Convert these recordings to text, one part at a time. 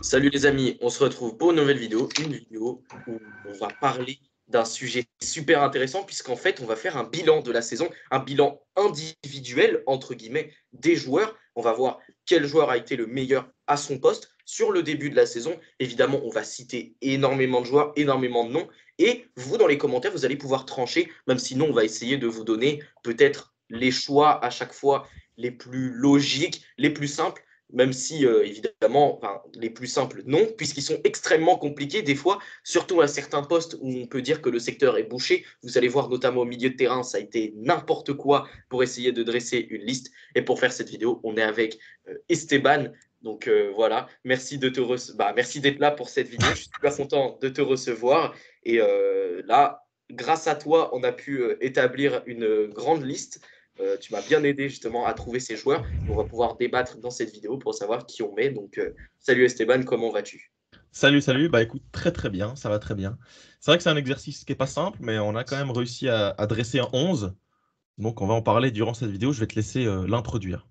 Salut les amis, on se retrouve pour une nouvelle vidéo, où on va parler d'un sujet super intéressant puisqu'en fait on va faire un bilan de la saison, un bilan individuel entre guillemets des joueurs. On va voir quel joueur a été le meilleur à son poste sur le début de la saison. Évidemment, on va citer énormément de joueurs, énormément de noms et vous dans les commentaires vous allez pouvoir trancher, même si nous on va essayer de vous donner peut-être les choix à chaque fois les plus logiques, les plus simples même si évidemment, enfin, les plus simples, non, puisqu'ils sont extrêmement compliqués des fois, surtout à certains postes où on peut dire que le secteur est bouché. Vous allez voir notamment au milieu de terrain, ça a été n'importe quoi pour essayer de dresser une liste. Et pour faire cette vidéo, on est avec Esteban. Donc voilà, merci d'être là pour cette vidéo. Je suis super content de te recevoir. Et là, grâce à toi, on a pu établir une grande liste. Tu m'as bien aidé justement à trouver ces joueurs. On va pouvoir débattre dans cette vidéo pour savoir qui on met. Donc, salut Esteban, comment vas-tu? Salut, salut. Bah écoute, très très bien, ça va très bien. C'est vrai que c'est un exercice qui est pas simple, mais on a quand même réussi à dresser un 11. Donc on va en parler durant cette vidéo. Je vais te laisser l'introduire.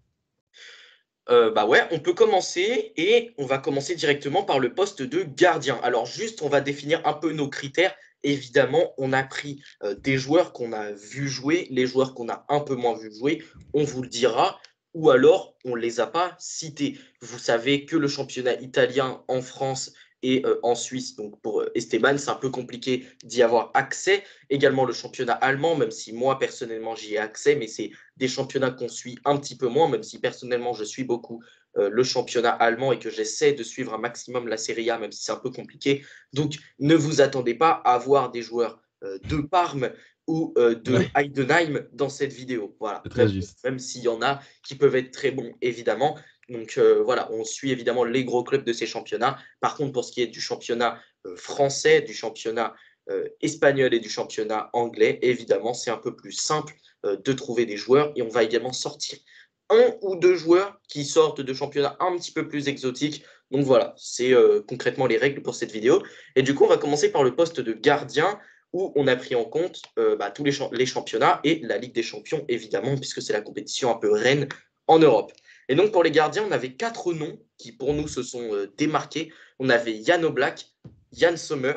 Bah ouais, on peut commencer et on va commencer directement par le poste de gardien. Alors juste, on va définir un peu nos critères. Évidemment, on a pris des joueurs qu'on a vu jouer, les joueurs qu'on a un peu moins vu jouer, on vous le dira, ou alors on ne les a pas cités. Vous savez que le championnat italien en France et en Suisse, donc pour Esteban, c'est un peu compliqué d'y avoir accès. Également le championnat allemand, même si moi personnellement j'y ai accès, mais c'est des championnats qu'on suit un petit peu moins, même si personnellement je suis beaucoup le championnat allemand et que j'essaie de suivre un maximum la Serie A, même si c'est un peu compliqué. Donc ne vous attendez pas à avoir des joueurs de Parme ou de Ouais, Heidenheim dans cette vidéo. Voilà, c'est très vraiment, juste. même s'il y en a qui peuvent être très bons, évidemment. Donc voilà, on suit évidemment les gros clubs de ces championnats. Par contre, pour ce qui est du championnat français, du championnat espagnol et du championnat anglais, évidemment, c'est un peu plus simple de trouver des joueurs et on va également sortir un ou deux joueurs qui sortent de championnats un petit peu plus exotiques. Donc voilà, c'est concrètement les règles pour cette vidéo. Et du coup, on va commencer par le poste de gardien où on a pris en compte tous les championnats et la Ligue des Champions, évidemment, puisque c'est la compétition un peu reine en Europe. Et donc pour les gardiens, on avait quatre noms qui pour nous se sont démarqués. On avait Jan Oblak, Yann Sommer,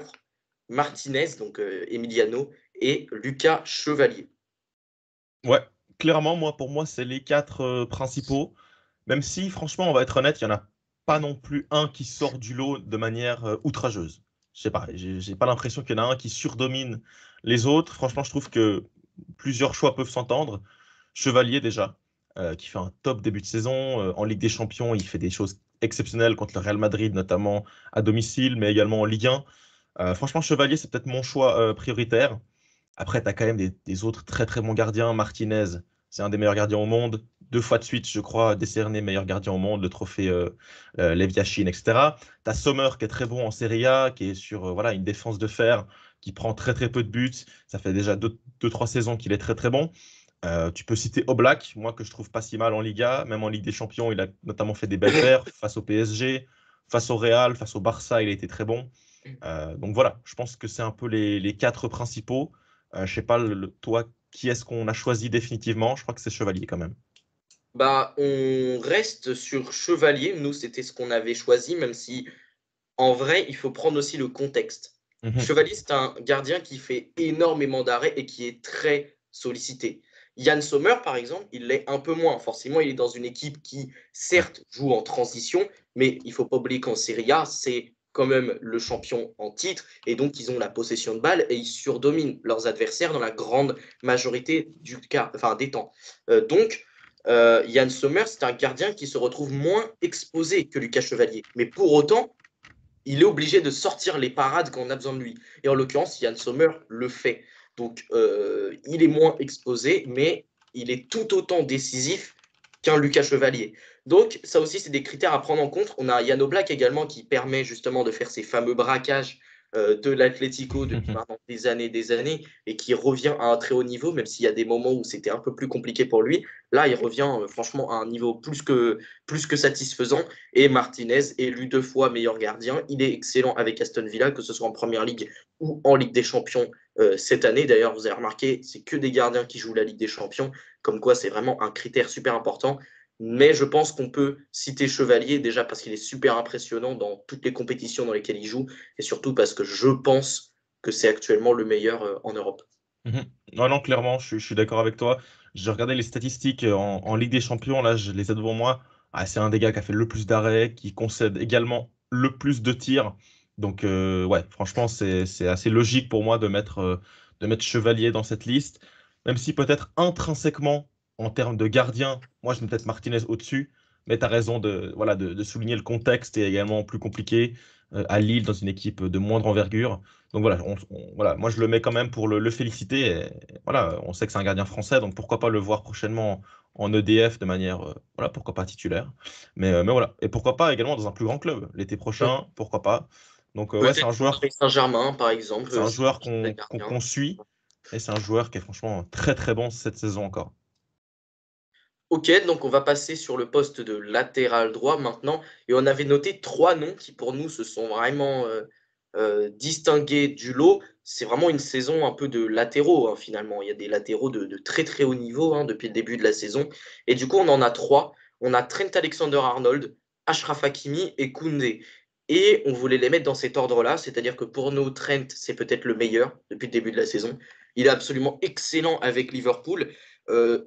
Martinez, donc Emiliano, et Lucas Chevalier. Ouais, clairement, pour moi, c'est les quatre principaux. Même si, franchement, on va être honnête, il n'y en a pas non plus un qui sort du lot de manière outrageuse. Je sais pas, j'ai pas l'impression qu'il y en a un qui surdomine les autres. Franchement, je trouve que plusieurs choix peuvent s'entendre. Chevalier, déjà, qui fait un top début de saison. En Ligue des Champions, il fait des choses exceptionnelles contre le Real Madrid, notamment à domicile, mais également en Ligue 1. Franchement, Chevalier, c'est peut-être mon choix prioritaire. Après, tu as quand même des autres très très bons gardiens. Martinez, c'est un des meilleurs gardiens au monde. Deux fois de suite, je crois, décerné meilleur gardien au monde, le trophée Lev Yashin, etc. Tu as Sommer qui est très bon en Serie A, qui est sur voilà, une défense de fer, qui prend très très peu de buts. Ça fait déjà deux, trois saisons qu'il est très très bon. Tu peux citer Oblak, moi que je trouve pas si mal en Liga, même en Ligue des Champions, il a notamment fait des belles perfs face au PSG, face au Real, face au Barça, il a été très bon. Donc voilà, je pense que c'est un peu les quatre principaux. Je sais pas, toi, qui est-ce qu'on a choisi définitivement? Je crois que c'est Chevalier quand même. Bah, on reste sur Chevalier. Nous, c'était ce qu'on avait choisi, même si en vrai, il faut prendre aussi le contexte. Mhm. Chevalier, c'est un gardien qui fait énormément d'arrêts et qui est très sollicité. Yann Sommer, par exemple, il l'est un peu moins. Forcément, il est dans une équipe qui, Ouais. certes, joue en transition, mais il ne faut pas oublier qu'en Serie A, c'est quand même le champion en titre. Et donc, ils ont la possession de balle et ils surdominent leurs adversaires dans la grande majorité des temps. Yann Sommer, c'est un gardien qui se retrouve moins exposé que Lucas Chevalier. Mais pour autant, il est obligé de sortir les parades quand on a besoin de lui. Et en l'occurrence, Yann Sommer le fait. Donc, il est moins exposé, mais il est tout autant décisif qu'un Lucas Chevalier. Donc, ça aussi, c'est des critères à prendre en compte. On a Yann Oblak également qui permet justement de faire ces fameux braquages de l'Atlético depuis maintenant des années, et qui revient à un très haut niveau, même s'il y a des moments où c'était un peu plus compliqué pour lui. Là, il revient franchement à un niveau plus que satisfaisant. Et Martinez, élu deux fois meilleur gardien, il est excellent avec Aston Villa, que ce soit en Première Ligue ou en Ligue des Champions cette année. D'ailleurs, vous avez remarqué, c'est que des gardiens qui jouent la Ligue des Champions, comme quoi c'est vraiment un critère super important. Mais je pense qu'on peut citer Chevalier déjà parce qu'il est super impressionnant dans toutes les compétitions dans lesquelles il joue et surtout parce que je pense que c'est actuellement le meilleur en Europe. Mhm. Non, non, clairement, je suis d'accord avec toi. J'ai regardé les statistiques en Ligue des Champions, là, je les ai devant moi. Ah, c'est un des gars qui a fait le plus d'arrêts, qui concède également le plus de tirs. Donc, ouais, franchement, c'est assez logique pour moi de mettre Chevalier dans cette liste. Même si peut-être intrinsèquement, en termes de gardien, moi, je mets peut-être Martinez au-dessus. Mais tu as raison voilà, de souligner le contexte est également plus compliqué à Lille, dans une équipe de moindre envergure. Donc voilà, voilà, moi je le mets quand même pour le féliciter. Et voilà, on sait que c'est un gardien français, donc pourquoi pas le voir prochainement en EDF de manière, voilà, pourquoi pas titulaire. Mais voilà, et pourquoi pas également dans un plus grand club l'été prochain, pourquoi pas. Donc ouais, Peut-être au Paris Saint-Germain, par exemple, c'est un si joueur c'est un gardien. qu'on suit, et c'est un joueur qui est franchement très très bon cette saison encore. Ok, donc on va passer sur le poste de latéral droit maintenant. Et on avait noté trois noms qui pour nous se sont vraiment distingués du lot. C'est vraiment une saison un peu de latéraux finalement. Il y a des latéraux de très très haut niveau depuis le début de la saison. Et du coup on en a trois. On a Trent Alexander-Arnold, Achraf Hakimi et Koundé. Et on voulait les mettre dans cet ordre-là, c'est-à-dire que pour nous, Trent, c'est peut-être le meilleur depuis le début de la saison. Il est absolument excellent avec Liverpool.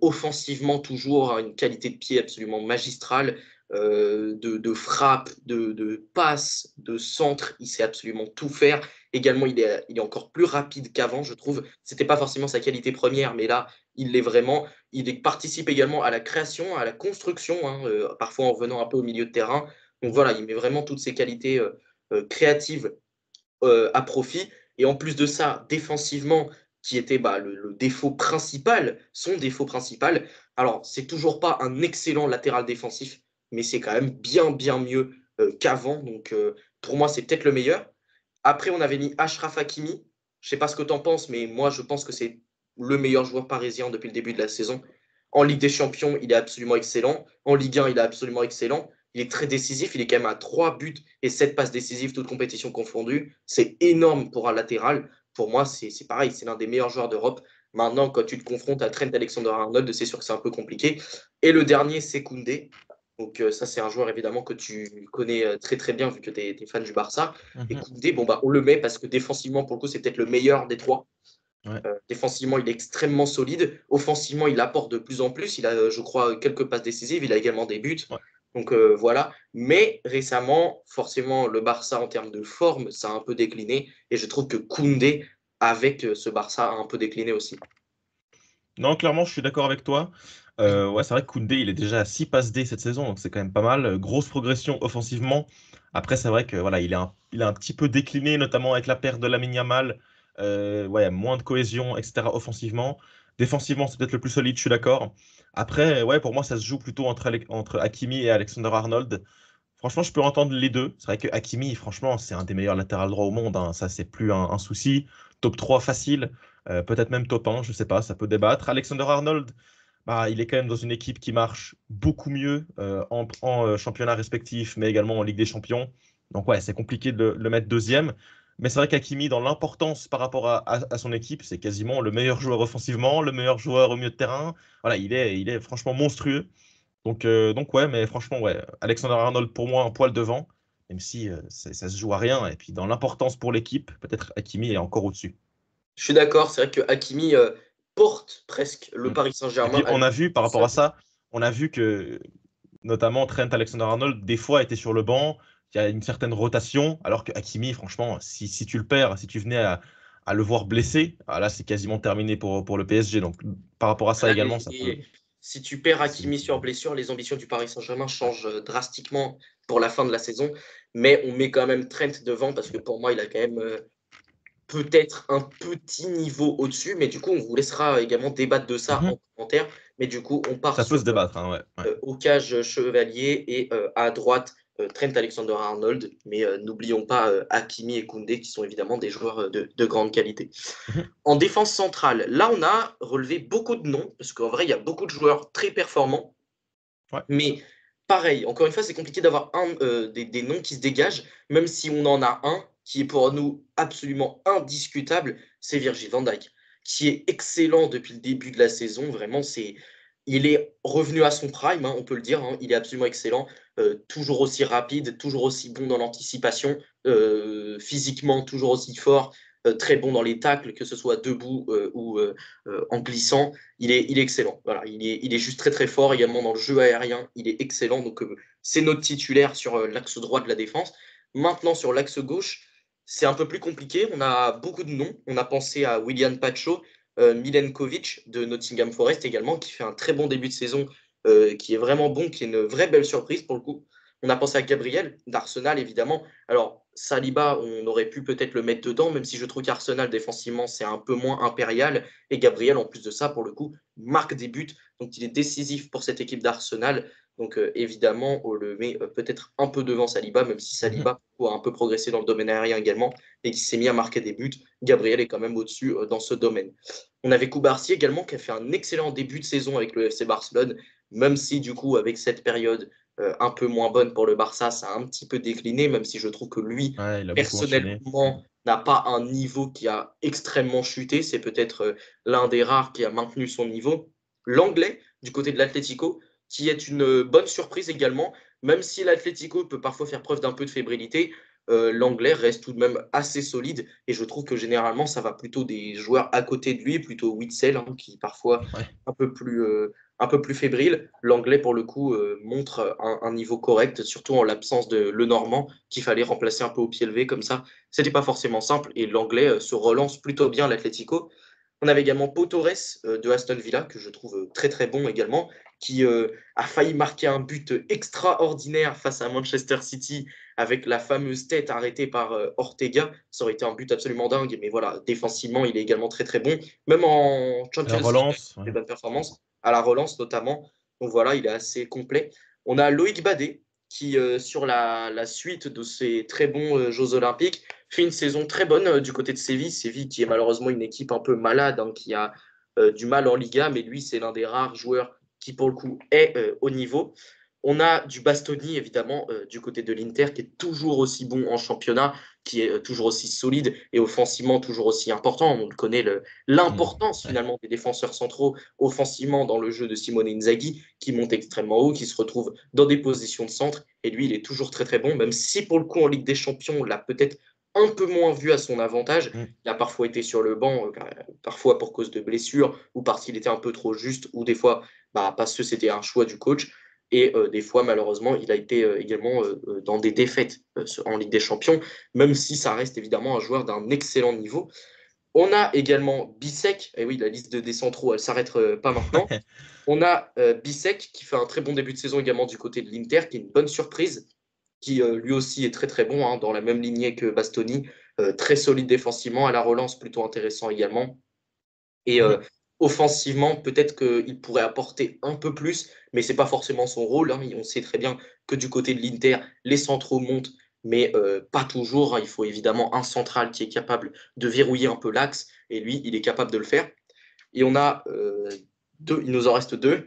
Offensivement, toujours une qualité de pied absolument magistrale, de frappe, de passe, de centre. Il sait absolument tout faire. Également, il est encore plus rapide qu'avant, je trouve. C'était pas forcément sa qualité première, mais là, il l'est vraiment. Participe également à la création, à la construction, parfois en venant un peu au milieu de terrain. Donc voilà, il met vraiment toutes ses qualités créatives à profit. Et en plus de ça, défensivement, qui était le défaut principal, son défaut principal, alors c'est toujours pas un excellent latéral défensif, mais c'est quand même bien, bien mieux qu'avant. Donc pour moi, c'est peut-être le meilleur. Après, on avait mis Achraf Hakimi. Je sais pas ce que tu en penses, mais moi, je pense que c'est le meilleur joueur parisien depuis le début de la saison. En Ligue des Champions, il est absolument excellent. En Ligue 1, il est absolument excellent. Il est très décisif. Il est quand même à 3 buts et 7 passes décisives, toutes compétitions confondues. C'est énorme pour un latéral. Pour moi, c'est pareil. C'est l'un des meilleurs joueurs d'Europe. Maintenant, quand tu te confrontes à Trent Alexander-Arnold, c'est sûr que c'est un peu compliqué. Et le dernier, c'est Koundé. Donc, ça, c'est un joueur évidemment que tu connais très très bien vu que tu es fan du Barça. Et Mhm. Koundé, bon, bah, on le met parce que défensivement, pour le coup, c'est peut-être le meilleur des trois. Ouais. Défensivement, il est extrêmement solide. Offensivement, il apporte de plus en plus. Il a, je crois, quelques passes décisives. Il a également des buts. Ouais. Donc voilà. Mais récemment, forcément, le Barça, en termes de forme, ça a un peu décliné. Et je trouve que Koundé, avec ce Barça, a un peu décliné aussi. Non, clairement, je suis d'accord avec toi. Ouais, c'est vrai que Koundé, il est déjà à 6 passes D cette saison, donc c'est quand même pas mal. Grosse progression offensivement. Après, c'est vrai que voilà, il a un petit peu décliné, notamment avec la perte de Lamine Yamal. Ouais, moins de cohésion, etc. offensivement. Défensivement, c'est peut-être le plus solide, je suis d'accord. Après, ouais, pour moi, ça se joue plutôt entre Hakimi et Alexander-Arnold. Franchement, je peux entendre les deux. C'est vrai que Hakimi, franchement, c'est un des meilleurs latérales droits au monde, hein. Ça, c'est plus un souci. Top 3 facile. Peut-être même top 1, je sais pas, ça peut débattre. Alexander-Arnold, bah, il est quand même dans une équipe qui marche beaucoup mieux en championnat respectif, mais également en Ligue des Champions. Donc ouais, c'est compliqué de le mettre deuxième. Mais c'est vrai qu'Hakimi, dans l'importance par rapport à son équipe, c'est quasiment le meilleur joueur offensivement, le meilleur joueur au milieu de terrain. Voilà, il est franchement monstrueux. Donc ouais, mais franchement, ouais, Alexander-Arnold pour moi un poil devant, même si ça se joue à rien. Et puis dans l'importance pour l'équipe, peut-être Hakimi est encore au-dessus. Je suis d'accord. C'est vrai que Hakimi porte presque le Mm. Paris Et Saint-Germain puis à on a lui vu par tout rapport à seul. ça, on a vu que notamment Trent Alexander-Arnold des fois était sur le banc, il y a une certaine rotation, alors que Hakimi, franchement, si tu le perds, si tu venais à le voir blessé, ah là c'est quasiment terminé pour le PSG. Donc par rapport à ça Là, également, ça peut. si tu perds c'est- Hakimi sur blessure, les ambitions du Paris Saint-Germain changent drastiquement pour la fin de la saison. Mais on met quand même Trent devant parce que pour moi, il a quand même peut-être un petit niveau au-dessus. Mais du coup, on vous laissera également débattre de ça Mhm. en commentaire. Mais du coup, on part Ça peut sur se débattre, hein, ouais. Ouais. Ocage Chevalier et à droite Trent Alexander-Arnold. Mais n'oublions pas Hakimi et Koundé qui sont évidemment des joueurs de grande qualité. Mhm. En défense centrale, là, on a relevé beaucoup de noms, parce qu'en vrai, il y a beaucoup de joueurs très performants. Ouais. Mais pareil, encore une fois, c'est compliqué d'avoir des noms qui se dégagent, même si on en a un qui est pour nous absolument indiscutable, c'est Virgil van Dijk, qui est excellent depuis le début de la saison. Vraiment, Il est revenu à son prime, hein, on peut le dire. Hein. Il est absolument excellent. Toujours aussi rapide, toujours aussi bon dans l'anticipation, physiquement toujours aussi fort, très bon dans les tacles, que ce soit debout ou en glissant. Il est excellent. Voilà, il est juste très très fort également dans le jeu aérien. Il est excellent. Donc c'est notre titulaire sur l'axe droit de la défense. Maintenant sur l'axe gauche, c'est un peu plus compliqué. On a beaucoup de noms. On a pensé à William Pacho, Milenkovic de Nottingham Forest également, qui fait un très bon début de saison, qui est vraiment bon, qui est une vraie belle surprise pour le coup. On a pensé à Gabriel d'Arsenal, évidemment. Alors, Saliba, on aurait pu peut-être le mettre dedans, même si je trouve qu'Arsenal, défensivement, c'est un peu moins impérial. Et Gabriel, en plus de ça, pour le coup, marque des buts. Donc, il est décisif pour cette équipe d'Arsenal. Donc, évidemment, on le met peut-être un peu devant Saliba, même si Saliba a un peu progressé dans le domaine aérien également et qui s'est mis à marquer des buts. Gabriel est quand même au-dessus dans ce domaine. On avait Koubarsi également qui a fait un excellent début de saison avec le FC Barcelone, même si du coup, avec cette période un peu moins bonne pour le Barça, ça a un petit peu décliné, même si je trouve que lui, Ouais, il a beaucoup enchaîné. personnellement, n'a pas un niveau qui a extrêmement chuté. C'est peut-être l'un des rares qui a maintenu son niveau. L'anglais, du côté de l'Atlético, qui est une bonne surprise également, même si l'Atlético peut parfois faire preuve d'un peu de fébrilité. L'anglais reste tout de même assez solide et je trouve que généralement ça va plutôt des joueurs à côté de lui, plutôt Witsel, hein, qui parfois Ouais. un peu plus fébrile. L'anglais pour le coup montre un niveau correct, surtout en l'absence de Le Normand qu'il fallait remplacer un peu au pied levé comme ça. C'était pas forcément simple et l'anglais se relance plutôt bien l'Atlético. On avait également Pau Torres de Aston Villa, que je trouve très très bon également, qui a failli marquer un but extraordinaire face à Manchester City avec la fameuse tête arrêtée par Ortega. Ça aurait été un but absolument dingue, mais voilà, défensivement, il est également très très bon. Même en La Champions League, il a relance, des ouais. bonnes performances, à la relance notamment. Donc voilà, il est assez complet. On a Loïc Badet, qui, sur la suite de ces très bons Jeux Olympiques, fait une saison très bonne du côté de Séville. Séville qui est malheureusement une équipe un peu malade, hein, qui a du mal en Liga, mais lui, c'est l'un des rares joueurs qui, pour le coup, est au niveau. On a du Bastoni, évidemment, du côté de l'Inter, qui est toujours aussi bon en championnat, qui est toujours aussi solide et offensivement toujours aussi important. On connaît l'importance Ouais. finalement des défenseurs centraux offensivement dans le jeu de Simone Inzaghi, qui monte extrêmement haut, qui se retrouve dans des positions de centre. Et lui, il est toujours très très bon, même si pour le coup en Ligue des Champions, on l'a peut-être un peu moins vu à son avantage. Mm. Il a parfois été sur le banc, parfois pour cause de blessures, ou parce qu'il était un peu trop juste, ou des fois parce que c'était un choix du coach. Et des fois, malheureusement, il a été également dans des défaites en Ligue des Champions, même si ça reste évidemment un joueur d'un excellent niveau. On a également Bissek, et oui, la liste de des centraux, elle ne s'arrête pas maintenant. On a Bissek qui fait un très bon début de saison également du côté de l'Inter, qui est une bonne surprise, qui lui aussi est très très bon, hein, dans la même lignée que Bastoni, très solide défensivement, à la relance plutôt intéressant également. Et Mhm. offensivement, peut-être qu'il pourrait apporter un peu plus, mais ce n'est pas forcément son rôle. Hein. On sait très bien que du côté de l'Inter, les centraux montent, mais pas toujours. Hein. Il faut évidemment un central qui est capable de verrouiller un peu l'axe, et lui, il est capable de le faire. Et on a deux, il nous en reste deux.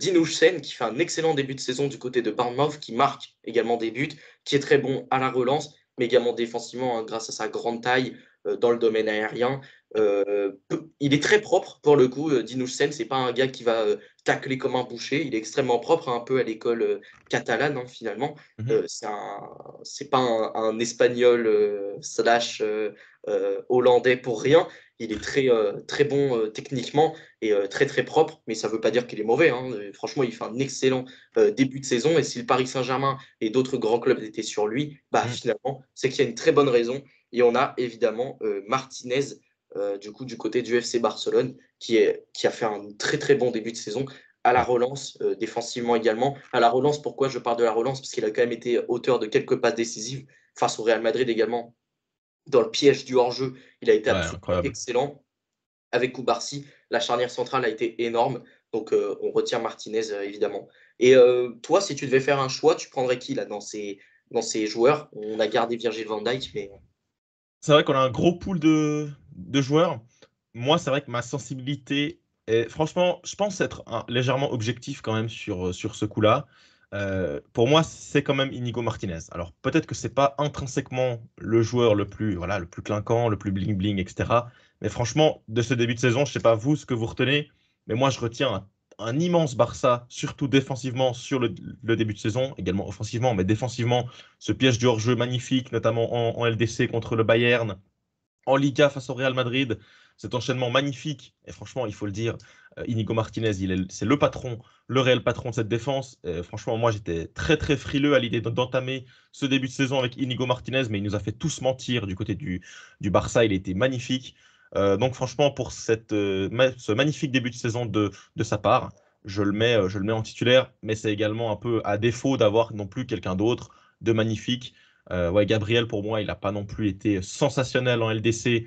Dinouche Sen, qui fait un excellent début de saison du côté de Bournemouth, qui marque également des buts, qui est très bon à la relance, mais également défensivement, hein, grâce à sa grande taille dans le domaine aérien. Il est très propre pour le coup. Dinouche Sen, c'est pas un gars qui va tacler comme un boucher. Il est extrêmement propre, hein, un peu à l'école catalane, hein, finalement. Mhm. C'est pas un espagnol slash hollandais pour rien. Il est très, très bon techniquement et très très propre, mais ça ne veut pas dire qu'il est mauvais. Hein. Franchement, il fait un excellent début de saison. Et si le Paris Saint-Germain et d'autres grands clubs étaient sur lui, Mm. finalement, c'est qu'il y a une très bonne raison. Et on a évidemment Martinez, du coup, du côté du FC Barcelone, qui a fait un très très bon début de saison à la Ouais. relance, défensivement également. À la relance, pourquoi je parle de la relance? Parce qu'il a quand même été auteur de quelques passes décisives face au Real Madrid également dans le piège du hors-jeu. Il a été Ouais, absolument incroyable. excellent. Avec Koubarsi, la charnière centrale a été énorme. Donc, on retient Martinez, évidemment. Et toi, si tu devais faire un choix, tu prendrais qui là, dans ces joueurs? On a gardé Virgil van Dijk, mais C'est vrai qu'on a un gros pool de joueurs. Moi, c'est vrai que ma sensibilité est, franchement, je pense être légèrement objectif quand même sur ce coup-là. Pour moi, c'est quand même Inigo Martinez. Alors, peut-être que c'est pas intrinsèquement le joueur le plus, voilà, le plus clinquant, le plus bling-bling, etc. Mais franchement, de ce début de saison, je sais pas vous ce que vous retenez, mais moi, je retiens un immense Barça, surtout défensivement sur le début de saison, également offensivement, mais défensivement, ce piège du hors-jeu magnifique, notamment en LDC contre le Bayern, en Liga face au Real Madrid, cet enchaînement magnifique. Et franchement, il faut le dire, Inigo Martinez, c'est le patron, le réel patron de cette défense. Franchement, moi, j'étais très, très frileux à l'idée d'entamer ce début de saison avec Inigo Martinez, mais il nous a fait tous mentir du côté du Barça. Il était magnifique. Donc, franchement, pour ce magnifique début de saison de sa part, je le mets en titulaire, mais c'est également un peu à défaut d'avoir non plus quelqu'un d'autre de magnifique. Ouais, Gabriel, pour moi, il n'a pas non plus été sensationnel en LDC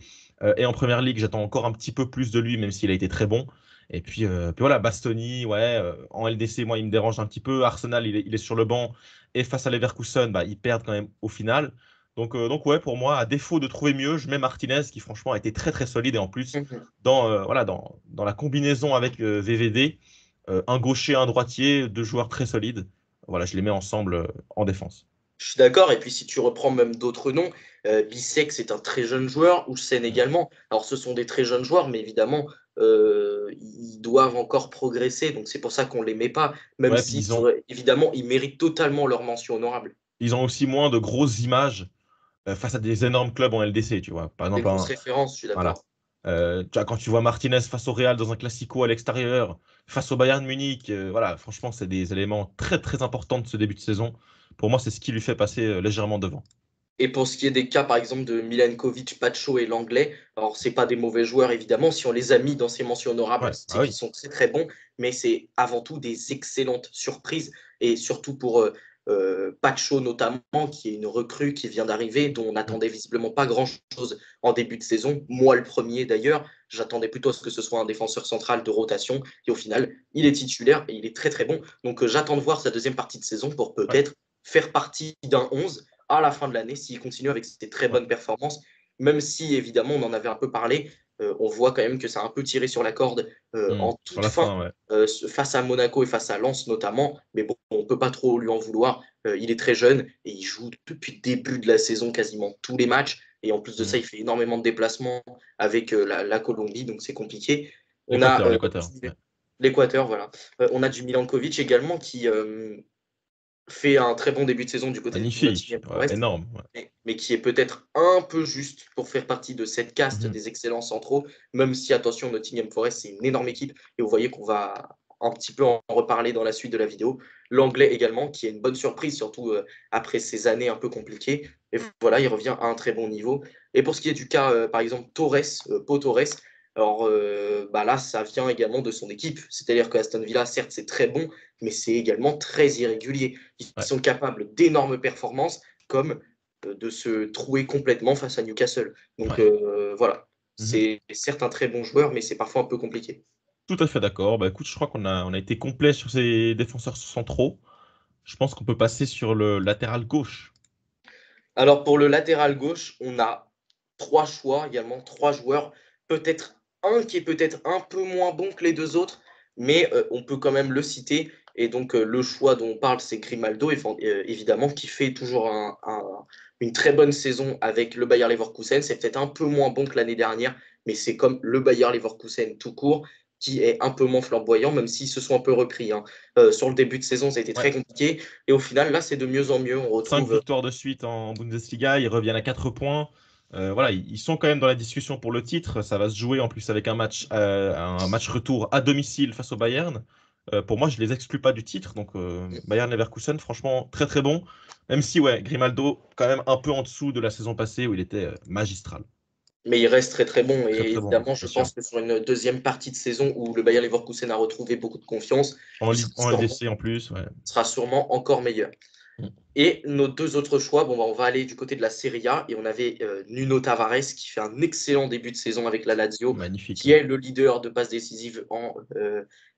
et en Première Ligue. J'attends encore un petit peu plus de lui, même s'il a été très bon. Et puis voilà, Bastoni, ouais, en LDC, moi, il me dérange un petit peu. Arsenal, il est sur le banc. Et face à Leverkusen, bah, ils perdent quand même au final. Donc ouais, pour moi, à défaut de trouver mieux, je mets Martinez, qui franchement a été très très solide. Et en plus, Mhm. voilà, dans la combinaison avec VVD, un gaucher, un droitier, deux joueurs très solides. Voilà, je les mets ensemble en défense. Je suis d'accord. Et puis, si tu reprends même d'autres noms, Bissek, c'est un très jeune joueur, Houssen également. Alors, ce sont des très jeunes joueurs, mais évidemment, ils doivent encore progresser. Donc, c'est pour ça qu'on ne les met pas, même Ouais, puis si, évidemment, ils méritent totalement leur mention honorable. ils ont aussi moins de grosses images face à des énormes clubs en LDC, tu vois. Par Des exemple, grosses références, je suis voilà. d'accord. Tu vois, quand tu vois Martinez face au Real dans un Classico à l'extérieur, face au Bayern Munich, voilà, franchement, c'est des éléments très très importants de ce début de saison. Pour moi, c'est ce qui lui fait passer légèrement devant. Et pour ce qui est des cas, par exemple, de Milenkovic, Pacho et Langlais, alors c'est pas des mauvais joueurs, évidemment. Si on les a mis dans ces mentions honorables, Ouais, c'est ah qu'ils oui. sont très très bons, mais c'est avant tout des excellentes surprises. Et surtout pour Pacho notamment, qui est une recrue qui vient d'arriver, dont on Mm. n'attendait visiblement pas grand-chose en début de saison. Moi, le premier d'ailleurs, j'attendais plutôt à ce que ce soit un défenseur central de rotation. Et au final, il est titulaire et il est très très bon. Donc j'attends de voir sa deuxième partie de saison pour Ouais, peut-être faire partie d'un 11 à la fin de l'année s'il continue avec ses très ouais. bonnes performances, même si évidemment on en avait un peu parlé, on voit quand même que ça a un peu tiré sur la corde Mm. en Sur toute la fin, fin, ouais. face à Monaco et face à Lens notamment, mais bon, on ne peut pas trop lui en vouloir, il est très jeune et il joue depuis le début de la saison quasiment tous les matchs, et en plus de ça Mm. il fait énormément de déplacements avec la Colombie, donc c'est compliqué. On a L'Équateur. Ouais. l'Équateur, voilà. On a du Milankovic également qui fait un très bon début de saison du côté de Magnifique, Nottingham ouais, Forest, énorme. Ouais. mais qui est peut-être un peu juste pour faire partie de cette caste Mhm. des excellents centraux, même si, attention, Nottingham Forest, c'est une énorme équipe, et vous voyez qu'on va un petit peu en reparler dans la suite de la vidéo. L'anglais également, qui est une bonne surprise, surtout après ces années un peu compliquées. Et voilà, il revient à un très bon niveau. Et pour ce qui est du cas, par exemple, Torres, Pau Torres, alors bah là, ça vient également de son équipe. C'est-à-dire que Aston Villa, certes, c'est très bon, mais c'est également très irrégulier. Ils Ouais. sont capables d'énormes performances, comme de se trouer complètement face à Newcastle. Donc Ouais. voilà, Mhm. c'est certes un très bon joueur, mais c'est parfois un peu compliqué. Tout à fait d'accord. Bah écoute, je crois qu'on a été complet sur ces défenseurs centraux. Je pense qu'on peut passer sur le latéral gauche. Alors pour le latéral gauche, on a trois choix également, trois joueurs. Peut-être un qui est peut-être un peu moins bon que les deux autres, mais on peut quand même le citer. Et donc le choix dont on parle, c'est Grimaldo, évidemment, qui fait toujours une très bonne saison avec le Bayer Leverkusen. C'est peut-être un peu moins bon que l'année dernière, mais c'est comme le Bayer Leverkusen tout court, qui est un peu moins flamboyant, même s'ils se sont un peu repris, hein. Sur le début de saison, ça a été Ouais. très compliqué. Et au final, là, c'est de mieux en mieux. On 5 retrouve victoires de suite en Bundesliga, ils reviennent à 4 points. Voilà, ils sont quand même dans la discussion pour le titre. Ça va se jouer en plus avec un match retour à domicile face au Bayern. Pour moi, je les exclus pas du titre. Donc Bayern Leverkusen, franchement, très très bon. Même si, ouais, Grimaldo, quand même un peu en dessous de la saison passée où il était magistral. mais il reste très très bon. Très Et très bon, évidemment, je bien sûr. pense que sur une deuxième partie de saison où le Bayer Leverkusen a retrouvé beaucoup de confiance, il sera En sûrement, LDC en plus, ouais. sera sûrement encore meilleur. Mm. Et nos deux autres choix, bon, bah, on va aller du côté de la Serie A et on avait Nuno Tavares qui fait un excellent début de saison avec la Lazio, Magnifique, qui ouais. est le leader de passes décisives en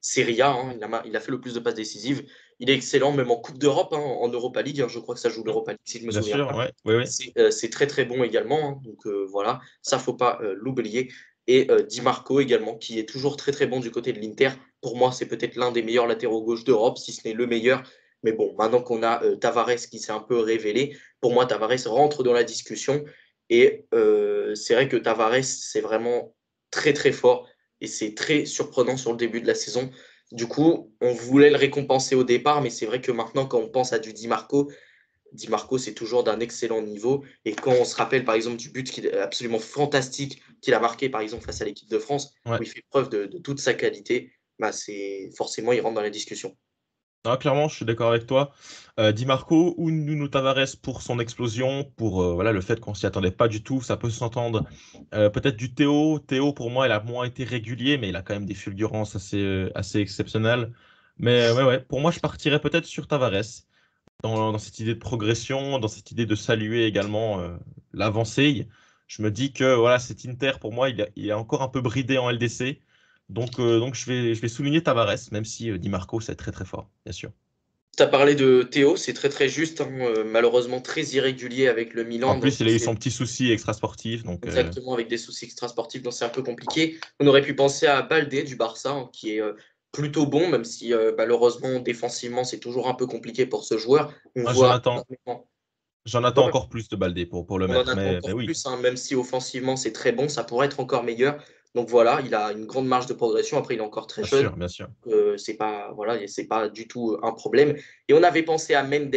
Serie A, hein. Il a fait le plus de passes décisives. Il est excellent, même en Coupe d'Europe, hein, en Europa League, hein. Je crois que ça joue Mm. l'Europa League, si je me Bien souviens sûr, bien. ouais, ouais, ouais. C'est très très bon également, hein. Donc voilà, ça faut pas l'oublier. Et Di Marco également, qui est toujours très très bon du côté de l'Inter. Pour moi, c'est peut-être l'un des meilleurs latéraux gauche d'Europe, si ce n'est le meilleur. Mais bon, maintenant qu'on a Tavares qui s'est un peu révélé, pour moi, Tavares rentre dans la discussion. Et c'est vrai que Tavares, c'est vraiment très très fort. Et c'est très surprenant sur le début de la saison. Du coup, on voulait le récompenser au départ, mais c'est vrai que maintenant, quand on pense à du Di Marco, c'est toujours d'un excellent niveau. Et quand on se rappelle, par exemple, du but qui est absolument fantastique qu'il a marqué, par exemple, face à l'équipe de France, Ouais. où il fait preuve de toute sa qualité, bah c'est forcément, il rentre dans la discussion. Non, clairement, je suis d'accord avec toi. Di Marco ou Nuno Tavares pour son explosion, pour voilà, le fait qu'on s'y attendait pas du tout, ça peut s'entendre. Peut-être du Théo. Théo, pour moi, il a moins été régulier, mais il a quand même des fulgurances assez exceptionnelles. Mais ouais, pour moi, je partirais peut-être sur Tavares, dans cette idée de progression, dans cette idée de saluer également l'avancée. Je me dis que voilà, cet Inter, pour moi, il est encore un peu bridé en LDC. Donc je vais souligner Tavares, même si Di Marco, c'est très très fort, bien sûr. Tu as parlé de Théo, c'est très très juste, hein, malheureusement très irrégulier avec le En Milan, donc plus, il a eu son petit souci extra-sportif, donc exactement avec des soucis extrasportifs, donc c'est un peu compliqué. On aurait pu penser à Baldé du Barça, hein, qui est plutôt bon, même si malheureusement défensivement c'est toujours un peu compliqué pour ce joueur. On ah, voit énormément. j'en Ouais, attends ouais, encore plus de Baldé pour le on en mettre, attend mais encore oui, plus, hein, même si offensivement c'est très bon, ça pourrait être encore meilleur. Donc voilà, il a une grande marge de progression. Après, il est encore très bien jeune. sûr, bien sûr. C'est pas voilà, c'est pas du tout un problème. Et on avait pensé à Mendes.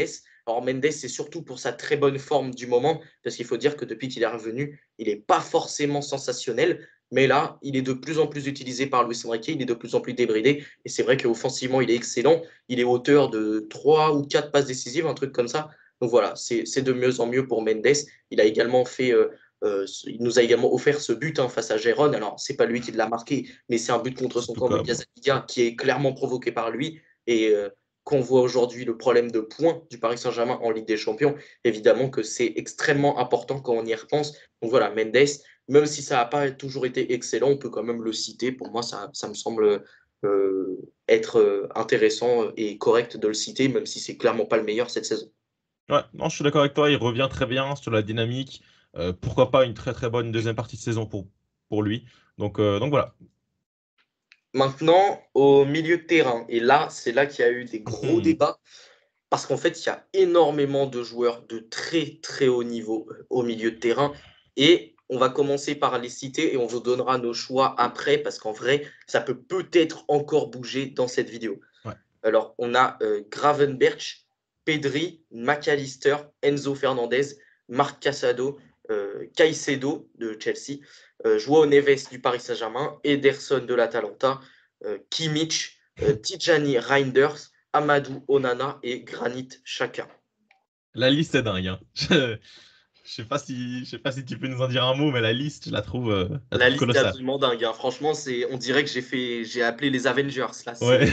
Alors Mendes, c'est surtout pour sa très bonne forme du moment, parce qu'il faut dire que depuis qu'il est revenu, il n'est pas forcément sensationnel, mais là, il est de plus en plus utilisé par Luis Enrique, il est de plus en plus débridé, et c'est vrai qu'offensivement, il est excellent. Il est auteur de 3 ou 4 passes décisives, un truc comme ça. Donc voilà, c'est de mieux en mieux pour Mendes. Il a également fait il nous a également offert ce but, hein, face à Gérone. Alors, c'est pas lui qui l'a marqué, mais c'est un but contre son Tout camp de comme. Casablanca qui est clairement provoqué par lui. Et qu'on voit aujourd'hui le problème de points du Paris Saint-Germain en Ligue des Champions, évidemment que c'est extrêmement important quand on y repense. Donc voilà, Mendes, même si ça n'a pas toujours été excellent, on peut quand même le citer. Pour moi, ça me semble être intéressant et correct de le citer, même si c'est clairement pas le meilleur cette saison. Ouais, non, je suis d'accord avec toi, il revient très bien sur la dynamique. Pourquoi pas une très très bonne deuxième partie de saison pour lui. Donc voilà. Maintenant, au milieu de terrain, et là, c'est là qu'il y a eu des gros Mhm. débats, parce qu'en fait, il y a énormément de joueurs de très très haut niveau au milieu de terrain, et on va commencer par les citer, et on vous donnera nos choix après, parce qu'en vrai, ça peut peut-être encore bouger dans cette vidéo. Ouais. Alors, on a Gravenberch, Pedri, McAllister, Enzo Fernandez, Marc Casado, Caicedo de Chelsea, João Neves du Paris Saint-Germain, Ederson de l'Atalanta, Kimmich, Tijani Reinders, Amadou Onana et Granit Xhaka. La liste est dingue, hein. Je sais pas si tu peux nous en dire un mot, mais la La trouve liste est colossale. absolument dingue, hein. Franchement, on dirait que j'ai appelé les Avengers. Là, Ouais,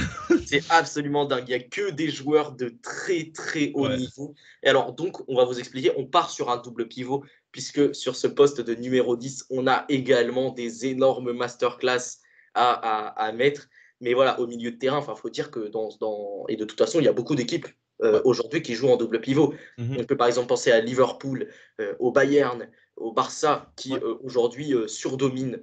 c'est absolument dingue. Il n'y a que des joueurs de très très haut ouais. niveau. Et alors, donc, on va vous expliquer. On part sur un double pivot, puisque sur ce poste de numéro 10, on a également des énormes masterclass à mettre. Mais voilà, au milieu de terrain, il faut dire que et de toute façon, il y a beaucoup d'équipes Ouais. aujourd'hui qui jouent en double pivot. On Mhm. peut par exemple penser à Liverpool, au Bayern, au Barça, qui Ouais. aujourd'hui surdomine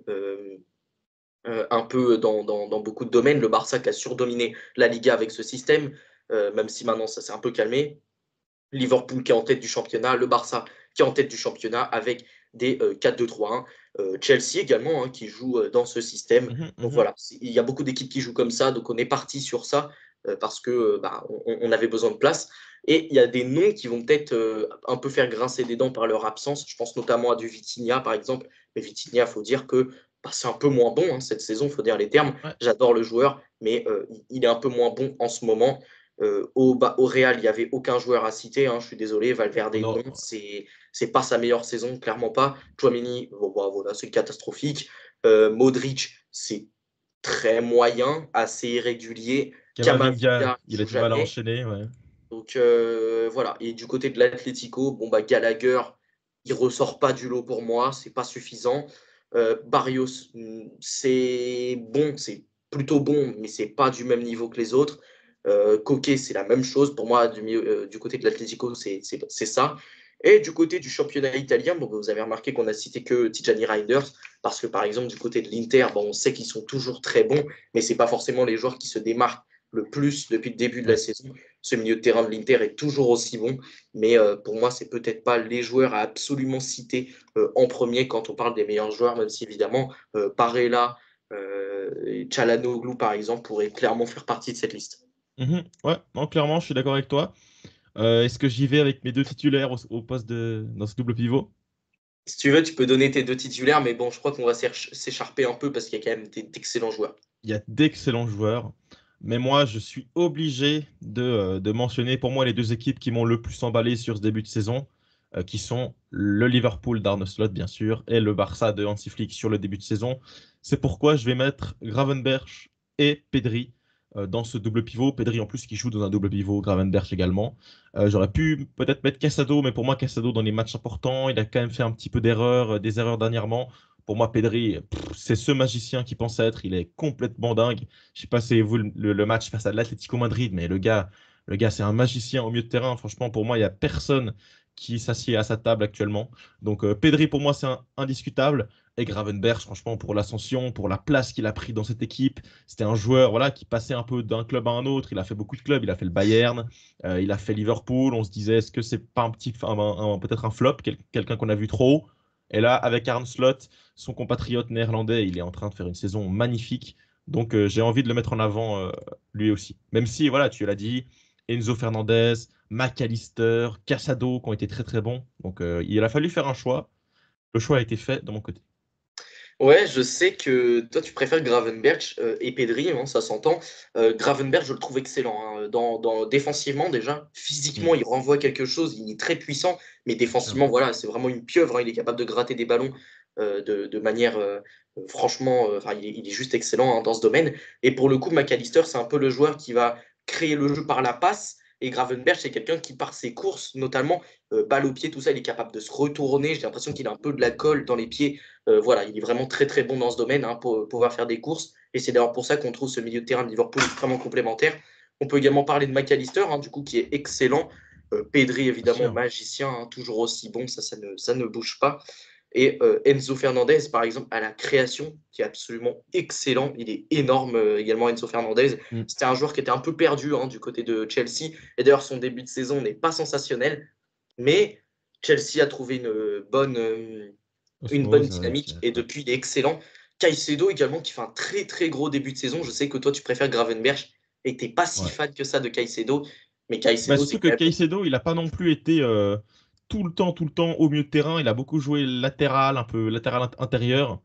un peu dans beaucoup de domaines. Le Barça qui a surdominé la Liga avec ce système, même si maintenant ça s'est un peu calmé. Liverpool qui est en tête du championnat, le Barça qui est en tête du championnat avec des 4-2-3-1. Chelsea également, hein, qui joue dans ce système. Mhm, Donc mhm. voilà, il y a beaucoup d'équipes qui jouent comme ça, donc on est parti sur ça parce que on avait besoin de place. Et il y a des noms qui vont peut-être un peu faire grincer des dents par leur absence. Je pense notamment à du Vitinha, par exemple. Mais Vitinha, il faut dire que c'est un peu moins bon, hein, cette saison, il faut dire les termes. Ouais. J'adore le joueur, mais il est un peu moins bon en ce moment. Au Real, il n'y avait aucun joueur à citer, hein, je suis désolé. Valverde, On non, a- c'est pas sa meilleure saison, clairement pas. Chouameni, bon, bah, voilà, c'est catastrophique. Modric, c'est très moyen, assez irrégulier. Kamavinga, Camavinga, il il a joue du mal à jamais. enchaîner, ouais. Donc voilà. Et du côté de l'Atlético, bon, bah, Gallagher, il ressort pas du lot pour moi, c'est pas suffisant. Barrios, c'est bon, c'est plutôt bon, mais c'est pas du même niveau que les autres. Coquet, c'est la même chose. Pour moi, du côté de l'Atlético, c'est ça. Et du côté du championnat italien, bon, vous avez remarqué qu'on a cité que Tijani Reinders, parce que par exemple, du côté de l'Inter, bon, on sait qu'ils sont toujours très bons, mais c'est pas forcément les joueurs qui se démarquent le plus depuis le début de la Ouais. saison. Ce milieu de terrain de l'Inter est toujours aussi bon, mais pour moi, c'est peut-être pas les joueurs à absolument citer en premier quand on parle des meilleurs joueurs, même si évidemment, Barella Et Çalhanoğlu, par exemple, pourrait clairement faire partie de cette liste. Ouais, non, clairement, je suis d'accord avec toi. Est-ce que j'y vais avec mes deux titulaires au poste dans ce double pivot? Si tu veux, tu peux donner tes deux titulaires, mais bon, je crois qu'on va s'écharper un peu parce qu'il y a quand même d'excellents joueurs. Il y a d'excellents joueurs, mais moi, je suis obligé de mentionner pour moi les deux équipes qui m'ont le plus emballé sur ce début de saison, qui sont le Liverpool d'Arne Slot, bien sûr, et le Barça de Hansi Flick sur le début de saison. C'est pourquoi je vais mettre Gravenberch et Pedri dans ce double pivot. Pedri en plus qui joue dans un double pivot, Gravenberch également. J'aurais pu peut-être mettre Casado, mais pour moi, Casado dans les matchs importants, il a quand même fait un petit peu d'erreurs, des erreurs dernièrement. Pour moi, Pedri, c'est ce magicien qui pense être. Il est complètement dingue. Je sais pas si c'est vous le match face à l'Atlético Madrid, mais le gars, c'est un magicien au milieu de terrain. Franchement, pour moi, il n'y a personne qui s'assied à sa table actuellement. Donc, Pedri, pour moi, c'est indiscutable. Et Gravenberch, franchement, pour l'ascension, pour la place qu'il a pris dans cette équipe, c'était un joueur voilà, qui passait un peu d'un club à un autre. Il a fait beaucoup de clubs. Il a fait le Bayern, il a fait Liverpool. On se disait, est-ce que c'est pas peut-être un flop, quelqu'un qu'on a vu trop haut? Et là, avec Arne Slot, son compatriote néerlandais, il est en train de faire une saison magnifique. Donc, j'ai envie de le mettre en avant lui aussi. Même si, voilà, tu l'as dit, Enzo Fernandez, McAllister, Casado qui ont été très très bons. Donc, il a fallu faire un choix. Le choix a été fait de mon côté. Ouais, je sais que toi, tu préfères Gravenberch et Pedri, hein, ça s'entend. Gravenberch, je le trouve excellent, hein. Défensivement, déjà, Mm, physiquement, il renvoie quelque chose, il est très puissant, mais bien sûr. défensivement, voilà, c'est vraiment une pieuvre, hein. Il est capable de gratter des ballons de manière, franchement, enfin, il est juste excellent, hein, dans ce domaine. Et pour le coup, McAllister, c'est un peu le joueur qui va créer le jeu par la passe. Et Gravenberch, c'est quelqu'un qui, par ses courses, notamment balle au pied, tout ça, il est capable de se retourner. J'ai l'impression qu'il a un peu de la colle dans les pieds. Voilà, il est vraiment très très bon dans ce domaine, hein, pour pouvoir faire des courses. Et c'est d'ailleurs pour ça qu'on trouve ce milieu de terrain de Liverpool extrêmement complémentaire. On peut également parler de McAllister, hein, du coup, qui est excellent. Pedri, Bien évidemment, sûr. magicien, hein, toujours aussi bon, ça ne bouge pas. Et Enzo Fernandez, par exemple, à la création, qui est absolument excellent. Il est énorme également, Enzo Fernandez. Mm. C'était un joueur qui était un peu perdu, hein, du côté de Chelsea. Et d'ailleurs, son début de saison n'est pas sensationnel. Mais Chelsea a trouvé une bonne Osmose, dynamique et ouais. depuis, il est excellent. Caicedo également, qui fait un très très gros début de saison. Je sais que toi, tu préfères Gravenberch et que tu n'es pas si Ouais. fan que ça de Caicedo. Mais Bah, Caicedo, c'est surtout que quand même. Caicedo, il n'a pas non plus été tout le temps au milieu de terrain. Il a beaucoup joué latéral, un peu latéral intérieur.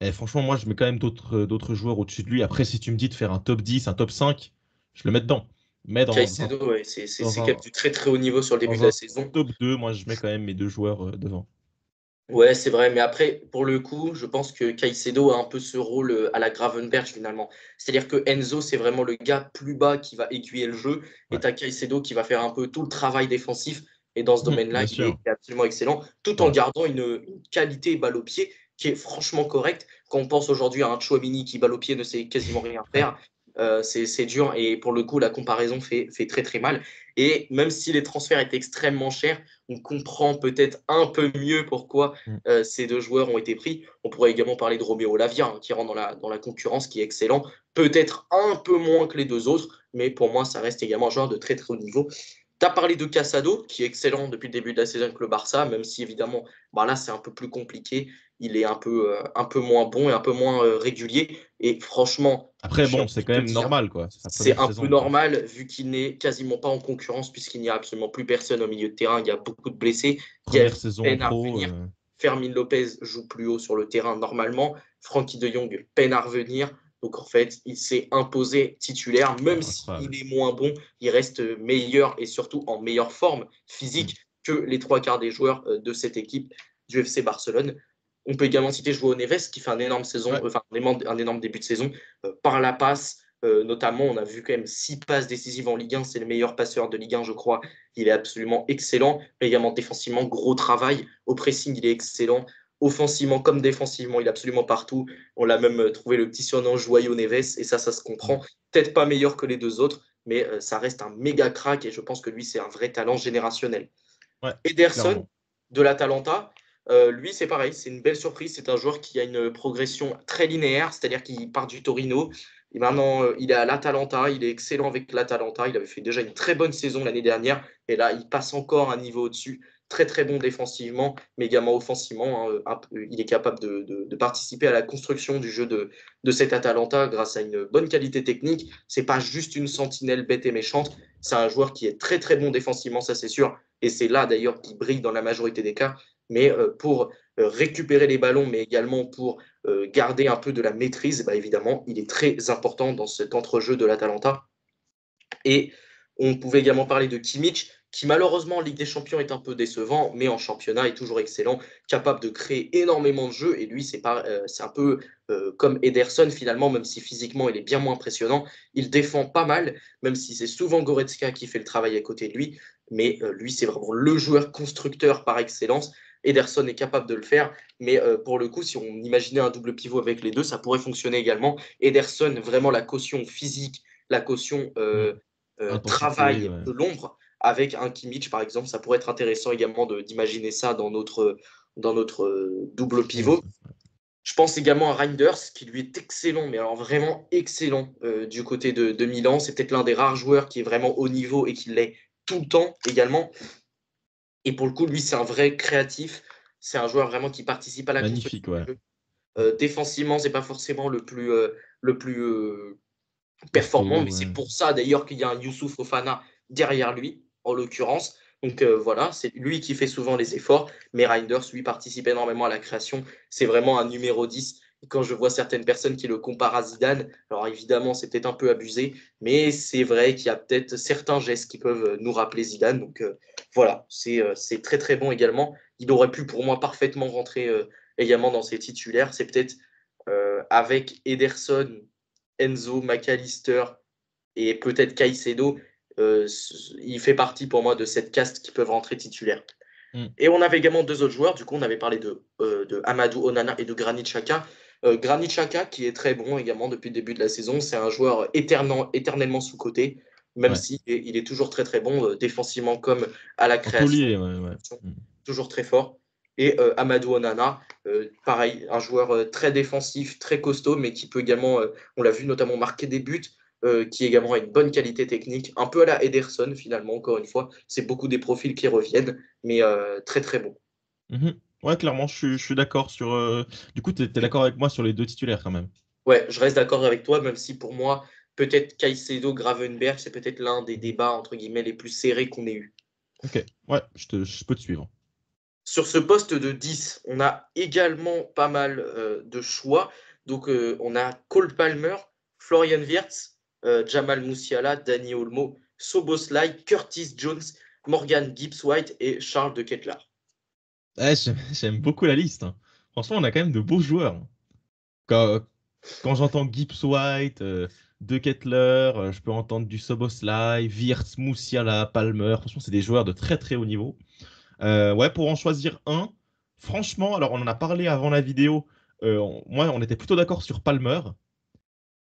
Et franchement, moi, je mets quand même d'autres joueurs au-dessus de lui. Après, si tu me dis de faire un top 10, un top 5, je le mets dedans. Mais Caicedo, ouais, dans c'est quand même un, du très très haut niveau sur le début dans de la un saison. top 2, moi, je mets quand même mes deux joueurs devant. Ouais, c'est vrai, mais après, pour le coup, je pense que Caicedo a un peu ce rôle à la Gravenberch finalement. C'est-à-dire que Enzo, c'est vraiment le gars plus bas qui va aiguiller le jeu, et Ouais. tu as Caicedo qui va faire un peu tout le travail défensif. Et dans ce domaine-là, Bien il est sûr. absolument excellent, tout en Ouais. gardant une qualité balle au pied qui est franchement correcte. Quand on pense aujourd'hui à un Chouamini qui balle au pied ne sait quasiment rien Ouais. faire, c'est dur. Et pour le coup, la comparaison fait très très mal. Et même si les transferts étaient extrêmement chers, on comprend peut-être un peu mieux pourquoi Mm. ces deux joueurs ont été pris. On pourrait également parler de Roméo Lavia, hein, qui rentre dans la concurrence, qui est excellent. Peut-être un peu moins que les deux autres, mais pour moi, ça reste également un joueur de très très haut niveau. Tu as parlé de Casado, qui est excellent depuis le début de la saison avec le Barça, même si évidemment, bah là, c'est un peu plus compliqué. Il est un peu moins bon et un peu moins régulier. Et franchement, Après, j'ai bon, envie c'est de quand te même dire, normal, quoi. C'est sa c'est première un peu saison, quoi. normal vu qu'il n'est quasiment pas en concurrence puisqu'il n'y a absolument plus personne au milieu de terrain. Il y a beaucoup de blessés. Première Diaz saison en peine à pro. revenir. Fermin Lopez joue plus haut sur le terrain normalement. Frankie de Jong peine à revenir. Donc en fait, il s'est imposé titulaire. Même s'il Incroyable. est moins bon, il reste meilleur et surtout en meilleure forme Mm. physique que les trois quarts des joueurs de cette équipe du FC Barcelone. On peut également citer Joao Neves qui fait Ouais. un énorme début de saison par la passe. Notamment, on a vu quand même 6 passes décisives en Ligue 1. C'est le meilleur passeur de Ligue 1, je crois. Il est absolument excellent. Mais également défensivement, gros travail. Au pressing, il est excellent. Offensivement comme défensivement, il est absolument partout. On l'a même trouvé le petit surnom Joyau Neves. Et ça se Mm. comprend. Peut-être pas meilleur que les deux autres, mais ça reste un méga crack. Et je pense que lui, c'est un vrai talent générationnel. Ouais, Ederson clairement. de l'Atalanta, lui, c'est pareil, c'est une belle surprise. C'est un joueur qui a une progression très linéaire, c'est-à-dire qu'il part du Torino. Et maintenant, il est à l'Atalanta, il est excellent avec l'Atalanta. Il avait fait déjà une très bonne saison l'année dernière. Et là, il passe encore un niveau au-dessus. très très bon défensivement, mais également offensivement. Il est capable de participer à la construction du jeu de cet Atalanta grâce à une bonne qualité technique. C'est pas juste une sentinelle bête et méchante, c'est un joueur qui est très très bon défensivement, ça c'est sûr, et c'est là d'ailleurs qu'il brille dans la majorité des cas. Mais pour récupérer les ballons, mais également pour garder un peu de la maîtrise, bah, évidemment, il est très important dans cet entrejeu de l'Atalanta. Et on pouvait également parler de Kimmich, qui malheureusement en Ligue des Champions est un peu décevant, mais en championnat est toujours excellent, capable de créer énormément de jeux. Et lui, c'est un peu comme Ederson finalement, même si physiquement il est bien moins impressionnant. Il défend pas mal, même si c'est souvent Goretzka qui fait le travail à côté de lui. Mais lui, c'est vraiment le joueur constructeur par excellence. Ederson est capable de le faire, mais pour le coup, si on imaginait un double pivot avec les deux, ça pourrait fonctionner également. Ederson, vraiment la caution physique, la caution Intensité, travail ouais. de l'ombre avec un Kimmich, par exemple. Ça pourrait être intéressant également d'imaginer ça dans notre double pivot. Je pense également à Reinders, qui lui est excellent, mais alors vraiment excellent du côté de Milan. C'est peut-être l'un des rares joueurs qui est vraiment haut niveau et qui l'est tout le temps également. Et pour le coup, lui, c'est un vrai créatif. C'est un joueur vraiment qui participe à la construction Magnifique, ouais. du jeu. Défensivement, c'est pas forcément le plus performant, mais Costaud, c'est ouais. pour ça d'ailleurs qu'il y a un Youssouf Fofana derrière lui, en l'occurrence. Donc voilà, c'est lui qui fait souvent les efforts, mais Reinders, lui, participe énormément à la création. C'est vraiment un numéro 10. Et quand je vois certaines personnes qui le comparent à Zidane, alors évidemment, c'est peut-être un peu abusé, mais c'est vrai qu'il y a peut-être certains gestes qui peuvent nous rappeler Zidane. Donc voilà, c'est très très bon également. Il aurait pu pour moi parfaitement rentrer également dans ses titulaires. C'est peut-être avec Ederson, Enzo, McAllister et peut-être Caicedo, il fait partie pour moi de cette caste qui peuvent rentrer titulaires. Mm. Et on avait également deux autres joueurs. Du coup, on avait parlé de Amadou Onana et de Granit Xhaka. Granit Xhaka, qui est très bon également depuis le début de la saison, c'est un joueur éternellement sous-coté, même Ouais. si il est toujours très très bon défensivement comme à la Un création, taulier, ouais, ouais. Mm. toujours très fort. Et Amadou Onana, pareil, un joueur très défensif, très costaud, mais qui peut également, on l'a vu notamment marquer des buts, qui également a une bonne qualité technique, un peu à la Ederson finalement, encore une fois. C'est beaucoup des profils qui reviennent, mais très très bon. Mhm. Ouais, clairement, je suis d'accord sur. Du coup, tu es d'accord avec moi sur les deux titulaires quand même. Ouais, je reste d'accord avec toi, même si pour moi, peut-être Caicedo, Gravenberch, c'est peut-être l'un des débats entre guillemets les plus serrés qu'on ait eu. Ok, ouais, je peux te suivre. Sur ce poste de 10, on a également pas mal de choix. Donc, on a Cole Palmer, Florian Wirtz, Jamal Musiala, Dani Olmo, Soboslai, Curtis Jones, Morgan Gibbs-White et Charles de Ketelaar. Ouais, j'aime beaucoup la liste, hein. Franchement, on a quand même de beaux joueurs, hein. Quand, quand j'entends Gibbs White, De Ketelaere, je peux entendre du Szoboszlai, Wirtz, Musiala, Palmer. Franchement, c'est des joueurs de très très haut niveau. Ouais, pour en choisir un, franchement, alors on en a parlé avant la vidéo. Moi, on était plutôt d'accord sur Palmer.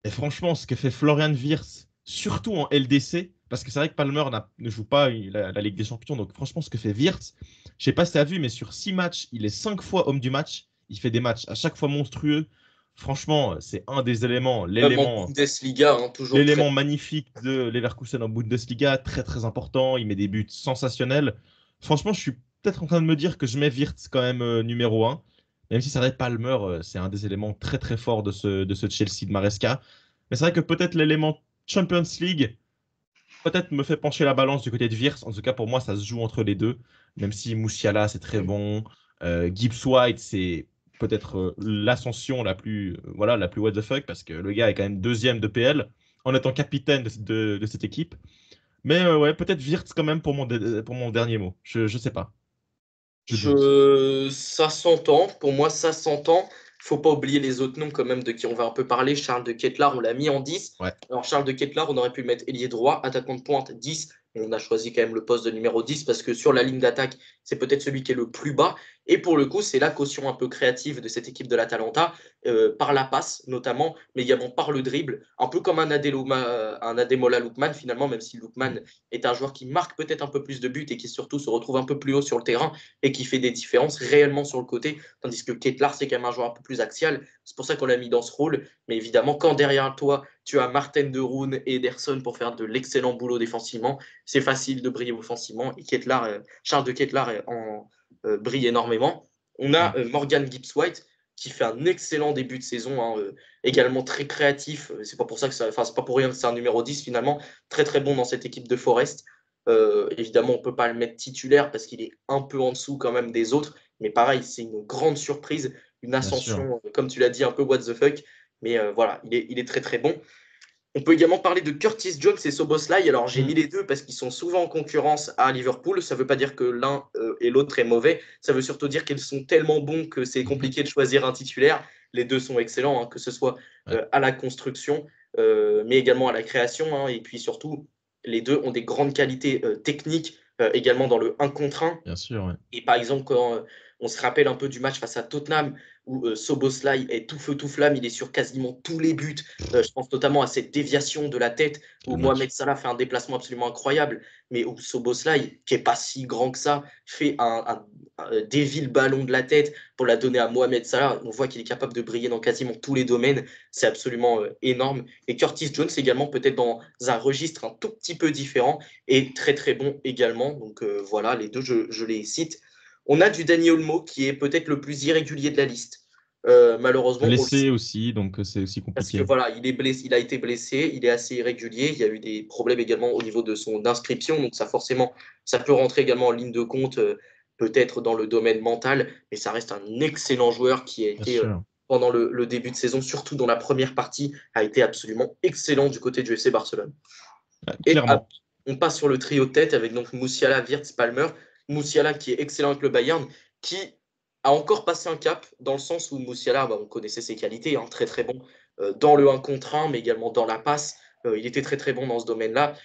Et franchement, ce que fait Florian Wirtz, surtout en LDC, parce que c'est vrai que Palmer ne joue pas la Ligue des Champions, donc franchement, ce que fait Wirtz, je sais pas si tu as vu, mais sur 6 matchs, il est 5 fois homme du match. Il fait des matchs à chaque fois monstrueux. Franchement, c'est un des éléments, Même en Bundesliga, hein, toujours très. l'élément magnifique de Leverkusen en Bundesliga, très très important. Il met des buts sensationnels. Franchement, je suis peut-être en train de me dire que je mets Wirtz quand même numéro un. Même si c'est vrai, Palmer, c'est un des éléments très très forts de ce Chelsea de Maresca. Mais c'est vrai que peut-être l'élément Champions League, peut-être me fait pencher la balance du côté de Wirtz. En tout cas, pour moi, ça se joue entre les deux. Même si Musiala, c'est très bon. Gibbs White, c'est peut-être l'ascension la plus, voilà, la plus what the fuck, parce que le gars est quand même deuxième de PL en étant capitaine de cette équipe. Mais ouais, peut-être Wirtz quand même pour mon dernier mot. Je sais pas. Je doute. Ça s'entend. Pour moi, ça s'entend. Faut pas oublier les autres noms quand même de qui on va un peu parler. Charles de Ketelaar, on l'a mis en 10. Ouais. Alors Charles de Ketelaar, on aurait pu le mettre ailier droit, attaquant de pointe 10. On a choisi quand même le poste de numéro 10 parce que sur la ligne d'attaque, c'est peut-être celui qui est le plus bas. Et pour le coup, c'est la caution un peu créative de cette équipe de l'Atalanta, par la passe notamment, mais également par le dribble, un peu comme un Ademola Lookman finalement, même si Lookman est un joueur qui marque peut-être un peu plus de buts et qui surtout se retrouve un peu plus haut sur le terrain et qui fait des différences réellement sur le côté, tandis que Ketelaere, c'est quand même un joueur un peu plus axial. C'est pour ça qu'on l'a mis dans ce rôle. Mais évidemment, quand derrière toi, tu as Martin de Roon et Ederson pour faire de l'excellent boulot défensivement, c'est facile de briller offensivement. Et Charles de Ketelaere brille énormément. On a Morgan Gibbs-White qui fait un excellent début de saison, hein, également très créatif. C'est pas pour ça que c'est pas pour rien que c'est un numéro 10 finalement, très très bon dans cette équipe de Forest. Évidemment, on peut pas le mettre titulaire parce qu'il est un peu en dessous quand même des autres, mais pareil, c'est une grande surprise, une ascension, comme tu l'as dit, un peu what the fuck, mais voilà, il est très très bon. On peut également parler de Curtis Jones et Szoboszlai. Alors, j'ai mis les deux parce qu'ils sont souvent en concurrence à Liverpool. Ça ne veut pas dire que l'un et l'autre est mauvais. Ça veut surtout dire qu'ils sont tellement bons que c'est compliqué de choisir un titulaire. Les deux sont excellents, hein, que ce soit à la construction, mais également à la création. Hein. Et puis surtout, les deux ont des grandes qualités techniques, également dans le 1 contre 1. Bien sûr, ouais. Et par exemple, quand on se rappelle un peu du match face à Tottenham, où Szoboszlai est tout feu tout flamme, il est sur quasiment tous les buts. Je pense notamment à cette déviation de la tête où Mohamed Salah fait un déplacement absolument incroyable, mais où Szoboszlai, qui n'est pas si grand que ça, fait dévie le ballon de la tête pour la donner à Mohamed Salah. On voit qu'il est capable de briller dans quasiment tous les domaines. C'est absolument énorme. Et Curtis Jones également, peut-être dans un registre un tout petit peu différent, et très très bon également. Donc voilà, les deux, je les cite. On a du Dani Olmo qui est peut-être le plus irrégulier de la liste. Malheureusement, blessé aussi, donc c'est aussi parce que compliqué. voilà, il est blessé, il a été blessé, il est assez irrégulier. Il y a eu des problèmes également au niveau de son inscription, donc ça forcément, ça peut rentrer également en ligne de compte, peut-être dans le domaine mental, mais ça reste un excellent joueur qui a Bien été sûr. pendant le début de saison, surtout dans la première partie, a été absolument excellent du côté du FC Barcelone. Et Clairement. on passe sur le trio de tête avec donc Musiala, Wirtz, Palmer. Musiala qui est excellent avec le Bayern, qui a encore passé un cap dans le sens où Musiala, on connaissait ses qualités, hein, très très bon dans le 1 contre 1, mais également dans la passe. Il était très très bon dans ce domaine-là.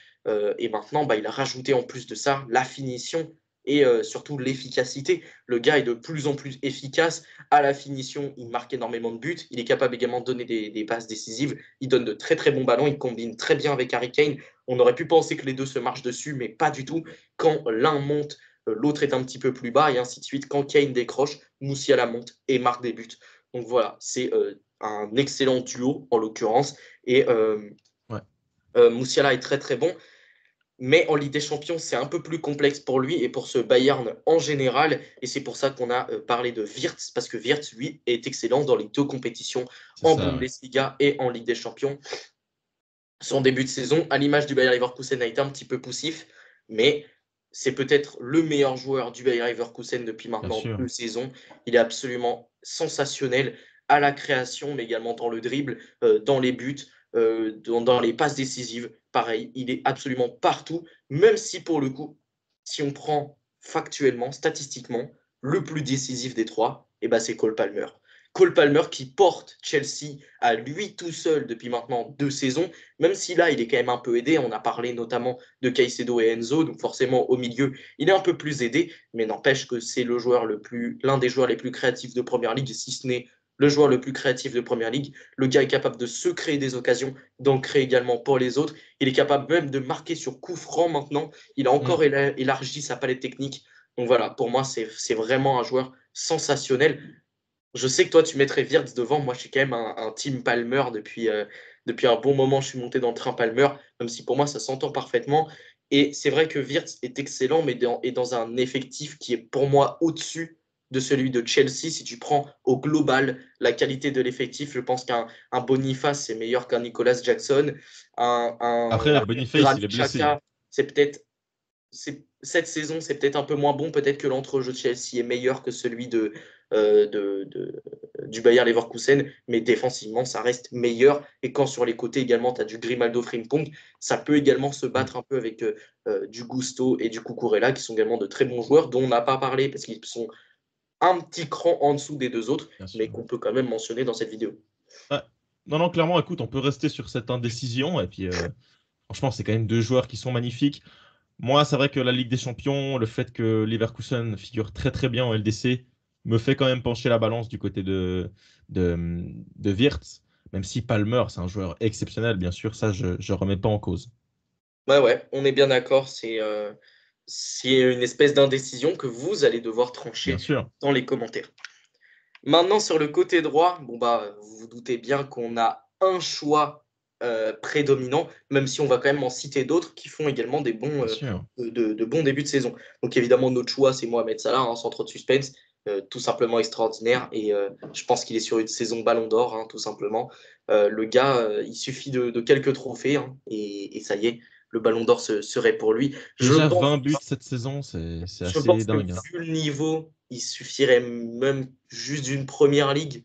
Et maintenant, il a rajouté en plus de ça la finition et surtout l'efficacité. Le gars est de plus en plus efficace à la finition. Il marque énormément de buts. Il est capable également de donner des passes décisives. Il donne de très très bons ballons. Il combine très bien avec Harry Kane. On aurait pu penser que les deux se marchent dessus, mais pas du tout. Quand l'un monte, l'autre est un petit peu plus bas et ainsi de suite. Quand Kane décroche, Musiala monte et marque des buts. Donc voilà, c'est un excellent duo en l'occurrence. Et Musiala est très très bon. Mais en Ligue des Champions, c'est un peu plus complexe pour lui et pour ce Bayern en général. Et c'est pour ça qu'on a parlé de Wirtz, parce que Wirtz, lui, est excellent dans les deux compétitions, en Bundesliga et en Ligue des Champions. Son début de saison, à l'image du Bayer Leverkusen, a été un petit peu poussif, mais c'est peut-être le meilleur joueur du Bayer Leverkusen depuis maintenant 2 saisons. Il est absolument sensationnel à la création, mais également dans le dribble, dans les buts, dans les passes décisives. Pareil, il est absolument partout, même si pour le coup, si on prend factuellement, statistiquement, le plus décisif des trois, c'est Cole Palmer. Cole Palmer qui porte Chelsea à lui tout seul depuis maintenant 2 saisons, même si là, il est quand même un peu aidé. On a parlé notamment de Caicedo et Enzo, donc forcément, au milieu, il est un peu plus aidé, mais n'empêche que c'est l'un des joueurs les plus créatifs de Première Ligue, si ce n'est le joueur le plus créatif de Première Ligue. Le gars est capable de se créer des occasions, d'en créer également pour les autres. Il est capable même de marquer sur coup franc maintenant. Il a encore élargi sa palette technique. Donc voilà, pour moi, c'est vraiment un joueur sensationnel. Je sais que toi, tu mettrais Wirtz devant. Moi, je suis quand même un team Palmer depuis un bon moment. Je suis monté dans le train Palmer, même si pour moi, ça s'entend parfaitement. Et c'est vrai que Wirtz est excellent, mais est dans un effectif qui est pour moi au-dessus de celui de Chelsea. Si tu prends au global la qualité de l'effectif, je pense qu'un Boniface, c'est meilleur qu'un Nicolas Jackson. Après, Boniface, il est blessé. C'est peut-être cette saison, c'est peut-être un peu moins bon. Peut-être que l'entrejeu de Chelsea est meilleur que celui du Bayer Leverkusen, mais défensivement, ça reste meilleur. Et quand sur les côtés également, tu as du Grimaldo Frimpong, ça peut également se battre un peu avec du Gusto et du Cucurella, qui sont également de très bons joueurs, dont on n'a pas parlé parce qu'ils sont un petit cran en dessous des deux autres, mais qu'on peut quand même mentionner dans cette vidéo. Non, clairement, écoute, on peut rester sur cette indécision. Et puis, franchement, c'est quand même deux joueurs qui sont magnifiques. Moi, c'est vrai que la Ligue des Champions, le fait que Leverkusen figure très très bien en LDC, me fait quand même pencher la balance du côté de, de Wirtz, même si Palmer, c'est un joueur exceptionnel, bien sûr, ça, je ne remets pas en cause. Ouais, on est bien d'accord. C'est une espèce d'indécision que vous allez devoir Bien trancher sûr, dans les commentaires. Maintenant, sur le côté droit, bon bah, vous vous doutez bien qu'on a un choix prédominant, même si on va quand même en citer d'autres qui font également bien sûr. de bons débuts de saison. Donc évidemment, notre choix, c'est Mohamed Salah, hein, sans trop de suspense, tout simplement extraordinaire. Et je pense qu'il est sur une saison Ballon d'Or, hein, tout simplement. Le gars, il suffit de quelques trophées, hein, et ça y est, le Ballon d'Or serait pour lui. Je Déjà pense 20 buts cette saison, c'est je assez pense que dingue, hein. vu le niveau, il suffirait même juste d'une première ligue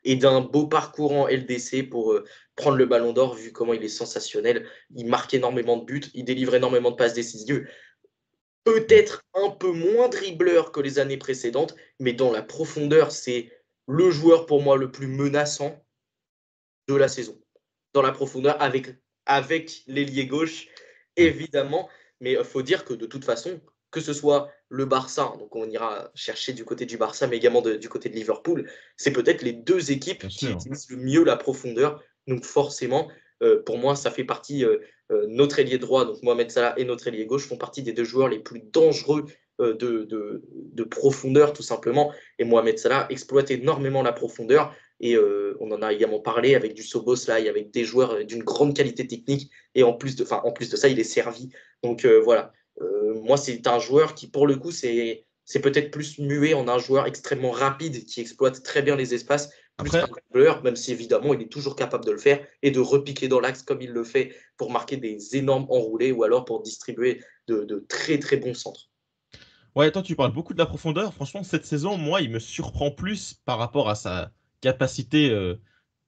et d'un beau parcours en LDC pour prendre le ballon d'or, vu comment il est sensationnel. Il marque énormément de buts, il délivre énormément de passes décisives. Mm. Peut-être un peu moins dribbleur que les années précédentes, mais dans la profondeur, c'est le joueur pour moi le plus menaçant de la saison. Dans la profondeur, avec l'ailier gauche, Ouais, évidemment. Mais il faut dire que de toute façon, que ce soit le Barça, donc on ira chercher du côté du Barça, mais également du côté de Liverpool, c'est peut-être les deux équipes bien qui sûr. utilisent le mieux la profondeur. Donc forcément, pour moi, ça fait partie, notre ailier droit, donc Mohamed Salah, et notre ailier gauche font partie des deux joueurs les plus dangereux de profondeur, tout simplement. Et Mohamed Salah exploite énormément la profondeur. Et on en a également parlé avec du Szoboszlai, avec des joueurs d'une grande qualité technique. Et en plus de ça, il est servi. Donc voilà. Moi, c'est un joueur qui, pour le coup, c'est peut-être plus muet en un joueur extrêmement rapide qui exploite très bien les espaces, plus qu'un Après, dribbleur, même si évidemment, il est toujours capable de le faire et de repiquer dans l'axe comme il le fait pour marquer des énormes enroulés ou alors pour distribuer de très très bons centres. ouais, toi, tu parles beaucoup de la profondeur. Franchement, cette saison, moi, il me surprend plus par rapport à sa capacité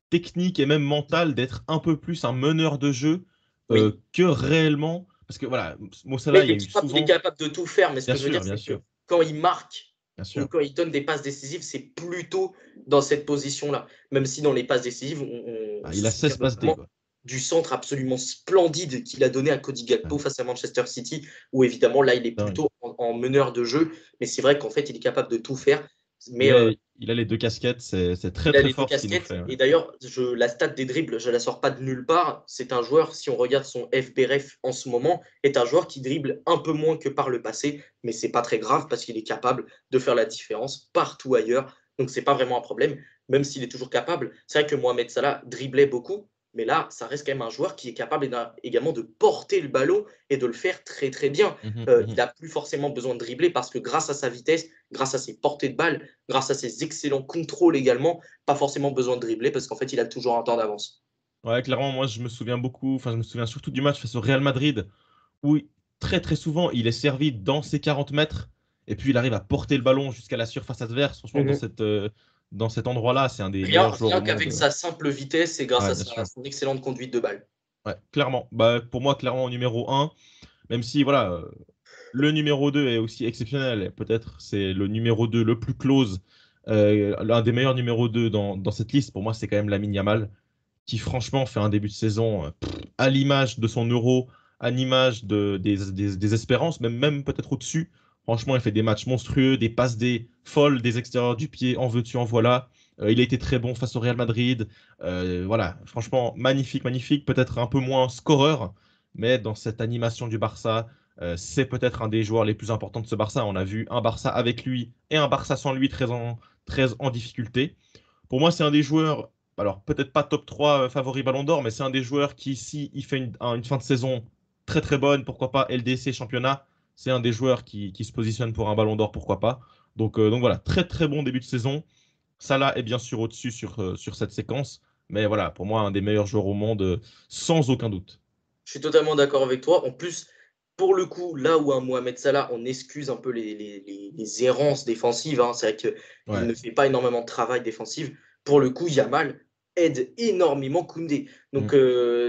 technique et même mentale d'être un peu plus un meneur de jeu Oui. que réellement. Parce que voilà, Mais Mossala, il y a eu il est souvent. capable de tout faire, mais ce que je veux dire, Bien c'est que sûr, quand il marque bien ou sûr. quand il donne des passes décisives, c'est plutôt dans cette position-là. Même si dans les passes décisives, on Ah, se il a souvient 16 passes D, notamment quoi. du centre absolument splendide qu'il a donné à Cody Ouais, Gakpo face à Manchester City, où évidemment là, il est dingue. plutôt en meneur de jeu, mais c'est vrai qu'en fait, il est capable de tout faire. Mais Il a les deux casquettes, c'est très il a très les deux fort ce qu'il nous casquettes. fait. Ouais. Et d'ailleurs, la stat des dribbles, je ne la sors pas de nulle part. C'est un joueur, si on regarde son FBRF en ce moment, est un joueur qui dribble un peu moins que par le passé. Mais c'est pas très grave parce qu'il est capable de faire la différence partout ailleurs. Donc, c'est pas vraiment un problème, même s'il est toujours capable. C'est vrai que Mohamed Salah driblait beaucoup. Mais là, ça reste quand même un joueur qui est capable également de porter le ballon et de le faire très très bien. Mhm, Il mhm. n'a plus forcément besoin de dribbler parce que grâce à sa vitesse, grâce à ses portées de balle, grâce à ses excellents contrôles également, pas forcément besoin de dribbler parce qu'en fait, il a toujours un temps d'avance. Ouais, clairement, moi je me souviens beaucoup, enfin je me souviens surtout du match face au Real Madrid, où très très souvent il est servi dans ses 40 mètres, et puis il arrive à porter le ballon jusqu'à la surface adverse. Franchement, Mhm. dans cet endroit-là, c'est un des meilleurs joueurs Rien au qu'avec monde. sa simple vitesse et grâce Ouais, à bien sûr. son excellente conduite de balle. Ouais, clairement. Bah, pour moi, clairement, numéro un, même si voilà, le numéro 2 est aussi exceptionnel. Peut-être c'est le numéro 2 le plus close, l'un des meilleurs numéros 2 dans cette liste. Pour moi, c'est quand même Lamine Yamal, qui franchement fait un début de saison à l'image de son Euro, à l'image des espérances, même peut-être au-dessus. Franchement, il fait des matchs monstrueux, des passes des folles, des extérieurs du pied, en veux-tu, en voilà. Il a été très bon face au Real Madrid. Voilà, franchement, magnifique, magnifique. Peut-être un peu moins scoreur, mais dans cette animation du Barça, c'est peut-être un des joueurs les plus importants de ce Barça. On a vu un Barça avec lui et un Barça sans lui très en difficulté. Pour moi, c'est un des joueurs, alors peut-être pas top 3 favori Ballon d'Or, mais c'est un des joueurs qui, si il fait une fin de saison très très bonne, pourquoi pas LDC championnat, c'est un des joueurs qui se positionne pour un Ballon d'Or, pourquoi pas. Donc voilà, très très bon début de saison. Salah est bien sûr au-dessus sur cette séquence, mais voilà, pour moi, un des meilleurs joueurs au monde, sans aucun doute. Je suis totalement d'accord avec toi. En plus, pour le coup, là où un Mohamed Salah, on excuse un peu les errances défensives, hein, c'est vrai qu'il Ouais. ne fait pas énormément de travail défensif. Pour le coup, Yamal aide énormément Koundé. Mm. Donc,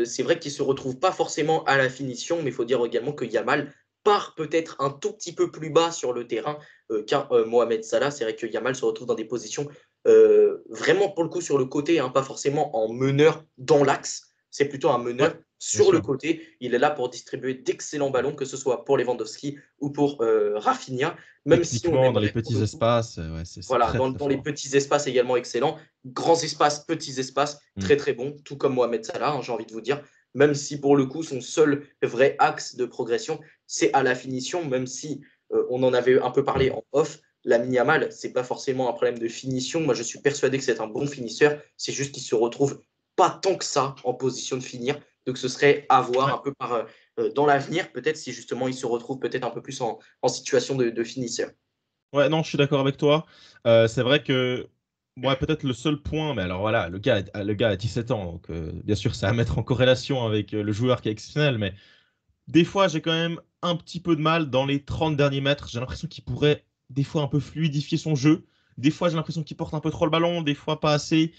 c'est vrai qu'il ne se retrouve pas forcément à la finition, mais il faut dire également que Yamal part peut-être un tout petit peu plus bas sur le terrain qu'un Mohamed Salah. C'est vrai que Yamal se retrouve dans des positions vraiment, pour le coup, sur le côté, hein, pas forcément en meneur dans l'axe. C'est plutôt un Ouais, meneur Sur le sûr. côté, il est là pour distribuer d'excellents ballons, que ce soit pour Lewandowski ou pour Rafinha, même si on Techniquement, dans les aimerait pour petits le coup. espaces, ouais, c'est Voilà, très très dans les fort. petits espaces également excellent. Grands espaces, petits espaces, Mm. très très bon, tout comme Mohamed Salah, j'ai envie de vous dire. Même si pour le coup, son seul vrai axe de progression, c'est à la finition, même si on en avait un peu parlé en off. Lamine Yamal, c'est pas forcément un problème de finition. Moi, je suis persuadé que c'est un bon finisseur. C'est juste qu'il se retrouve pas tant que ça en position de finir. Donc, ce serait à voir Ouais. un peu dans l'avenir, peut-être si justement il se retrouve peut-être un peu plus en situation de finisseur. Ouais, non, je suis d'accord avec toi. C'est vrai que moi, peut-être le seul point, mais alors voilà, le gars a 17 ans, donc bien sûr, c'est à mettre en corrélation avec le joueur qui est exceptionnel, mais des fois, j'ai quand même un petit peu de mal dans les 30 derniers mètres. J'ai l'impression qu'il pourrait des fois un peu fluidifier son jeu. Des fois, j'ai l'impression qu'il porte un peu trop le ballon, des fois pas assez.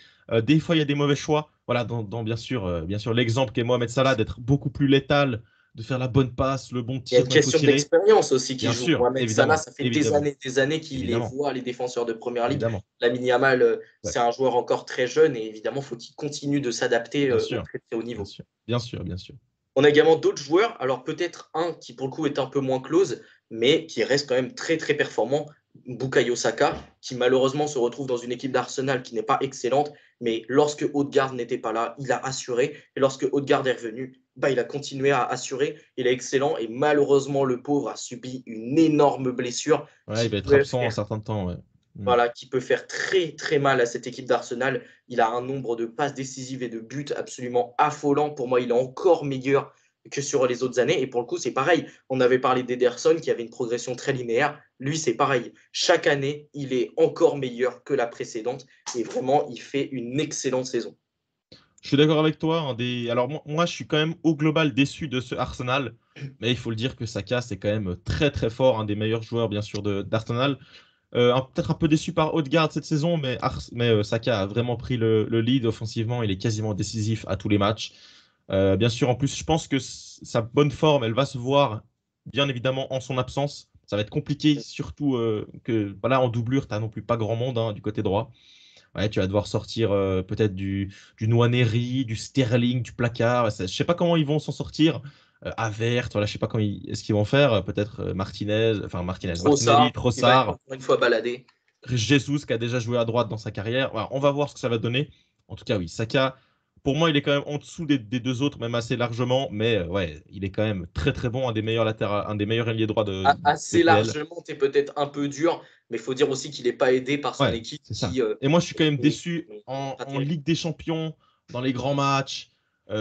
Des fois, il y a des mauvais choix. Voilà, bien sûr l'exemple qu'est Mohamed Salah d'être beaucoup plus létal, de faire la bonne passe, le bon Il y a tir une quand il faut question tirer. d'expérience aussi qui Bien joue. sûr, Mohamed Salah, évidemment, ça fait évidemment, des années qu'il les évidemment, voit, les défenseurs de Première Ligue. évidemment. Lamine Yamal, Ouais, c'est un joueur encore très jeune et évidemment, faut qu'il continue de s'adapter bien au sûr, très, très haut bien niveau. sûr, bien sûr, bien sûr. On a également d'autres joueurs, alors peut-être un qui pour le coup est un peu moins close, mais qui reste quand même très très performant, Bukayo Saka, qui malheureusement se retrouve dans une équipe d'Arsenal qui n'est pas excellente, mais lorsque Odegaard n'était pas là, il a assuré, et lorsque Odegaard est revenu, bah, il a continué à assurer, il est excellent, et malheureusement le pauvre a subi une énorme blessure Ouais, il qui va être peut absent un faire certain temps, ouais. Mm. voilà, qui peut faire très très mal à cette équipe d'Arsenal. Il a un nombre de passes décisives et de buts absolument affolant. Pour moi, il est encore meilleur que sur les autres années. Et pour le coup, c'est pareil. On avait parlé d'Ederson qui avait une progression très linéaire. Lui, c'est pareil. Chaque année, il est encore meilleur que la précédente. Et vraiment, il fait une excellente saison. Je suis d'accord avec toi. Alors moi, je suis quand même au global déçu de ce Arsenal. Mais il faut le dire que Saka, c'est quand même très très fort, un des meilleurs joueurs bien sûr d'Arsenal. Peut-être un peu déçu par Odegaard cette saison, mais Saka a vraiment pris le lead offensivement. Il est quasiment décisif à tous les matchs. Bien sûr, en plus, je pense que sa bonne forme, elle va se voir bien évidemment en son absence. Ça va être compliqué, surtout que voilà, en doublure, tu n'as non plus pas grand monde hein, du côté droit. Ouais, tu vas devoir sortir peut-être du Nwaneri, du Sterling, du placard. Je sais pas comment ils vont s'en sortir. Avert, voilà, je sais pas est-ce qu'ils vont faire. Peut-être Martinelli, Trossard, il va être Trossard, encore une fois baladé. Jesus qui a déjà joué à droite dans sa carrière. Voilà, on va voir ce que ça va donner. En tout cas, oui, Saka, pour moi, il est quand même en dessous des deux autres, même assez largement. Mais ouais, il est quand même très très bon, un des meilleurs latéraux, un des meilleurs ailiers droits de Assez PL. largement, tu es peut-être un peu dur, mais il faut dire aussi qu'il n'est pas aidé par son Ouais, équipe c'est ça. qui Et moi, je suis quand même est déçu pas en terrible. Ligue des Champions, dans les grands matchs.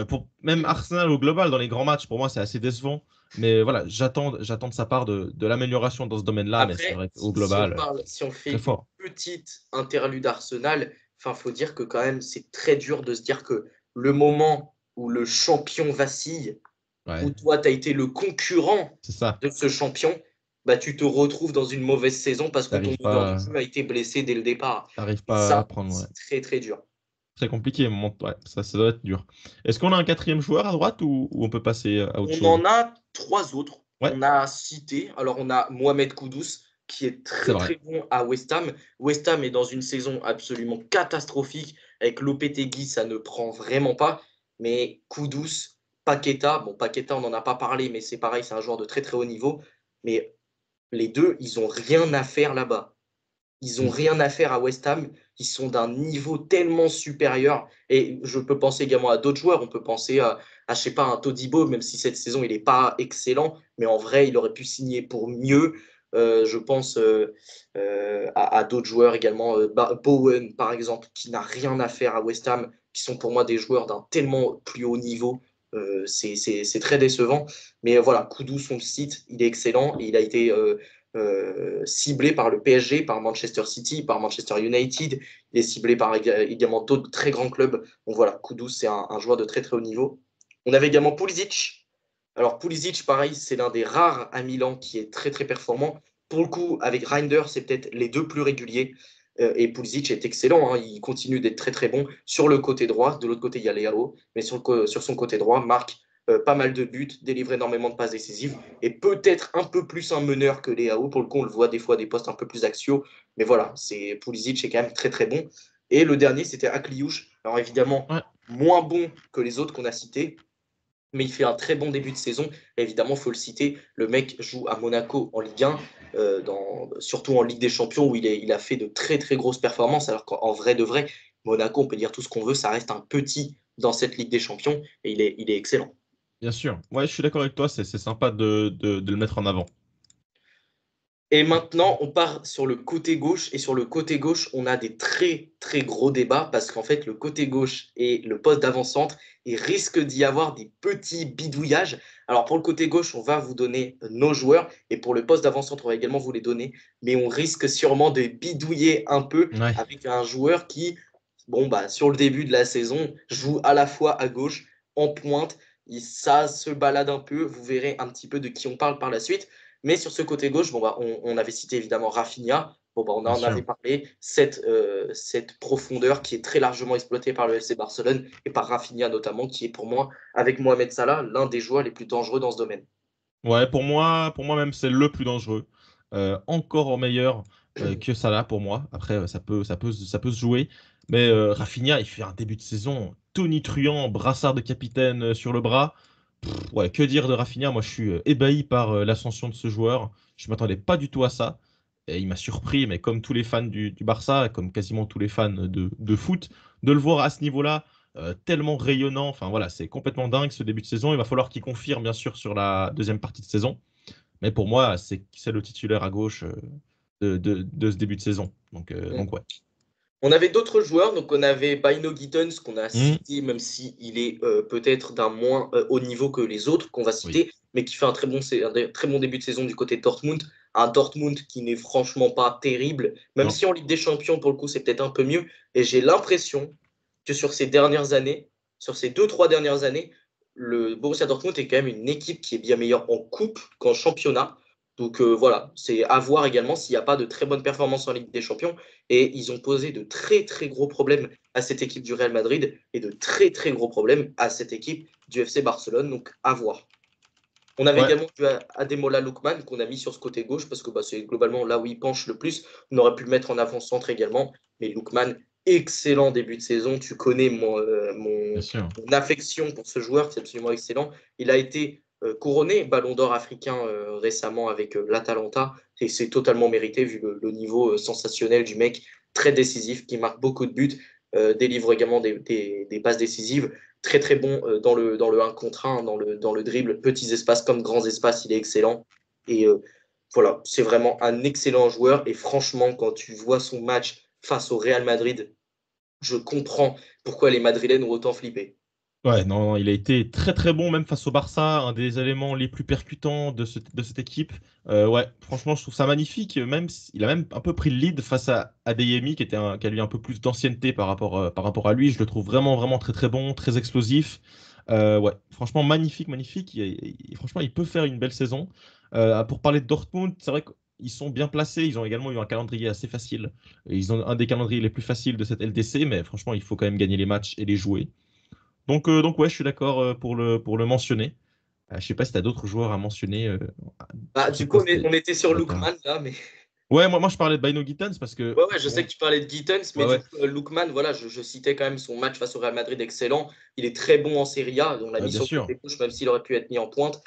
Pour même Arsenal au global, dans les grands matchs, pour moi, c'est assez décevant. Mais voilà, j'attends de sa part de l'amélioration dans ce domaine-là. Mais c'est Après, vrai qu'au si on global, parle, si on très fait une fort. petite interlude Arsenal, enfin, faut dire que quand même, c'est très dur de se dire que le moment où le champion vacille, où Ouais, toi, tu as été le concurrent c'est ça. de ce champion, bah, tu te retrouves dans une mauvaise saison parce que ton T'arrives meneur de pas, jeu a été blessé dès le départ. t'arrives Et pas à ça, prendre. Ouais. c'est très, très dur. Très compliqué. Ouais, ça doit être dur. Est-ce qu'on a un quatrième joueur à droite ou on peut passer à autre On chose? en a trois autres. Ouais, On a cité, alors on a Mohamed Kudus qui est c'est très vrai. très bon à West Ham. West Ham est dans une saison absolument catastrophique. Avec Lopetegui, ça ne prend vraiment pas. Mais Kudus, Paqueta, bon Paqueta on n'en a pas parlé, mais c'est pareil, c'est un joueur de très très haut niveau. Mais les deux, ils n'ont rien à faire là-bas. Ils n'ont Mm. rien à faire à West Ham. Ils sont d'un niveau tellement supérieur. Et je peux penser également à d'autres joueurs. On peut penser je sais pas, un Todibo, même si cette saison, il n'est pas excellent. Mais en vrai, il aurait pu signer pour mieux. Je pense à d'autres joueurs également. Bowen, par exemple, qui n'a rien à faire à West Ham, qui sont pour moi des joueurs d'un tellement plus haut niveau. C'est très décevant. Mais voilà, Koudou, son site, il est excellent. Et il a été ciblé par le PSG, par Manchester City, par Manchester United. Il est ciblé par également d'autres très grands clubs. Donc voilà, Kudus, c'est un joueur de très très haut niveau. On avait également Pulisic. Alors Pulisic, pareil, c'est l'un des rares à Milan qui est très très performant. Pour le coup, avec Reinders, c'est peut-être les deux plus réguliers. Et Pulisic est excellent, hein. Il continue d'être très très bon sur le côté droit. De l'autre côté, il y a Leao, mais sur son côté droit, marque pas mal de buts, délivre énormément de passes décisives et peut-être un peu plus un meneur que Leao. Pour le coup, on le voit des fois à des postes un peu plus axiaux, mais voilà, c'est Pulisic est quand même très très bon. Et le dernier, c'était Akliouche. Alors évidemment, Ouais, moins bon que les autres qu'on a cités, mais il fait un très bon début de saison. Et évidemment, il faut le citer, le mec joue à Monaco en Ligue 1, surtout en Ligue des Champions, où il a fait de très très grosses performances, alors qu'en vrai de vrai, Monaco, on peut dire tout ce qu'on veut, ça reste un petit dans cette Ligue des Champions, et il est excellent. Bien sûr. Ouais, je suis d'accord avec toi, c'est sympa de le mettre en avant. Et maintenant, on part sur le côté gauche. Et sur le côté gauche, on a des très, très gros débats parce qu'en fait, le côté gauche et le poste d'avant-centre, il risque d'y avoir des petits bidouillages. Alors, pour le côté gauche, on va vous donner nos joueurs. Et pour le poste d'avant-centre, on va également vous les donner. Mais on risque sûrement de bidouiller un peu Ouais. avec un joueur qui, bon, bah, sur le début de la saison, joue à la fois à gauche, en pointe. Ça se balade un peu. Vous verrez un petit peu de qui on parle par la suite. Mais sur ce côté gauche, bon, bah, on avait cité évidemment Rafinha. Bon, bah, on Bien en avait sûr. parlé. Cette profondeur qui est très largement exploitée par le FC Barcelone et par Rafinha notamment, qui est pour moi, avec Mohamed Salah, l'un des joueurs les plus dangereux dans ce domaine. Ouais, pour moi même, c'est le plus dangereux. Encore meilleur que Salah pour moi. Après, ça peut se jouer. Mais Rafinha, il fait un début de saison tonitruant, brassard de capitaine sur le bras. Ouais, que dire de Rafinha? Moi, je suis ébahi par l'ascension de ce joueur. Je ne m'attendais pas du tout à ça. Et il m'a surpris, mais comme tous les fans du Barça, comme quasiment tous les fans de foot, de le voir à ce niveau-là, tellement rayonnant. Enfin voilà, c'est complètement dingue ce début de saison. Il va falloir qu'il confirme, bien sûr, sur la deuxième partie de saison. Mais pour moi, c'est le titulaire à gauche de ce début de saison. Donc ouais. On avait d'autres joueurs, donc on avait Baino Gittens qu'on a Hmm, cité, même s'il est peut-être d'un moins haut niveau que les autres qu'on va oui. citer, mais qui fait un très bon début de saison du côté de Dortmund. Un Dortmund qui n'est franchement pas terrible, même Non. si en Ligue des Champions, pour le coup, c'est peut-être un peu mieux. Et j'ai l'impression que sur ces dernières années, sur ces 2, 3 dernières années, le Borussia Dortmund est quand même une équipe qui est bien meilleure en coupe qu'en championnat. Donc voilà, c'est à voir également s'il n'y a pas de très bonnes performances en Ligue des Champions. Et ils ont posé de très très gros problèmes à cette équipe du Real Madrid et de très très gros problèmes à cette équipe du FC Barcelone. Donc à voir. On avait Ouais. également vu Ademola Lookman qu'on a mis sur ce côté gauche parce que bah, c'est globalement là où il penche le plus. On aurait pu le mettre en avant-centre également. Mais Lookman, excellent début de saison. Tu connais Bien sûr. mon affection pour ce joueur, c'est absolument excellent. Il a été couronné Ballon d'Or africain récemment avec l'Atalanta et c'est totalement mérité vu le niveau sensationnel du mec, très décisif, qui marque beaucoup de buts, délivre également des passes décisives très très bon dans le 1 contre 1, dans le dribble, petits espaces comme grands espaces, il est excellent. Et voilà, c'est vraiment un excellent joueur. Et franchement, quand tu vois son match face au Real Madrid, je comprends pourquoi les Madrilènes ont autant flippé. Ouais, non, non, il a été très très bon même face au Barça, un des éléments les plus percutants de cette équipe. Ouais, franchement, je trouve ça magnifique. Même, il a même un peu pris le lead face à Adeyemi, qui a lui un peu plus d'ancienneté par rapport à lui. Je le trouve vraiment vraiment très très bon, très explosif. Ouais, franchement magnifique, magnifique. Franchement, il peut faire une belle saison. Pour parler de Dortmund, c'est vrai qu'ils sont bien placés. Ils ont également eu un calendrier assez facile. Ils ont un des calendriers les plus faciles de cette LDC, mais franchement, il faut quand même gagner les matchs et les jouer. Donc ouais, je suis d'accord pour le mentionner. Je sais pas si tu as d'autres joueurs à mentionner Bah, sur ce du coup, poste on était sur de terrain. Lookman là, mais Ouais, moi je parlais de Bino Gittens parce que ouais, ouais, je sais bon, que tu parlais de Gittens, mais ouais, du ouais, coup, Lookman, voilà, je citais quand même son match face au Real Madrid excellent. Il est très bon en Serie A, on l'a mis bien sur le sûr. côté gauche, même s'il aurait pu être mis en pointe.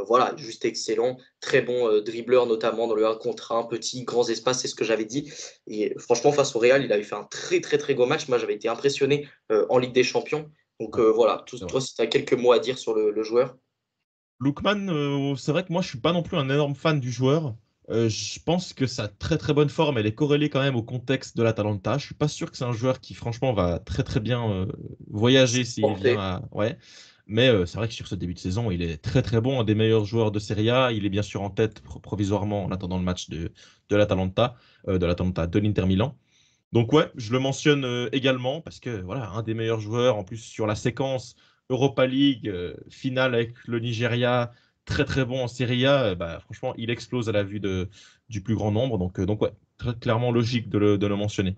Voilà, juste excellent. Très bon dribbleur, notamment dans le 1 contre 1, petit, grands espaces, c'est ce que j'avais dit. Et franchement, face au Real, il avait fait un très, très, très beau match. Moi, j'avais été impressionné en Ligue des Champions. Donc Ouais, voilà, c'est vrai. toi, si tu as quelques mots à dire sur le joueur. Lookman, c'est vrai que moi je suis pas non plus un énorme fan du joueur. Je pense que sa très très bonne forme, elle est corrélée quand même au contexte de l'Atalanta. Je suis pas sûr que c'est un joueur qui franchement va très très bien voyager s'il vient Porté. à... Ouais. Mais c'est vrai que sur ce début de saison, il est très très bon, un des meilleurs joueurs de Serie A. Il est bien sûr en tête provisoirement en attendant le match de l'Atalanta, de l'Inter Milan. Donc ouais, je le mentionne également parce que voilà, un des meilleurs joueurs en plus sur la séquence Europa League, finale avec le Nigeria, très très bon en Serie A, bah, franchement, il explose à la vue du plus grand nombre. Donc ouais, très clairement logique de le mentionner.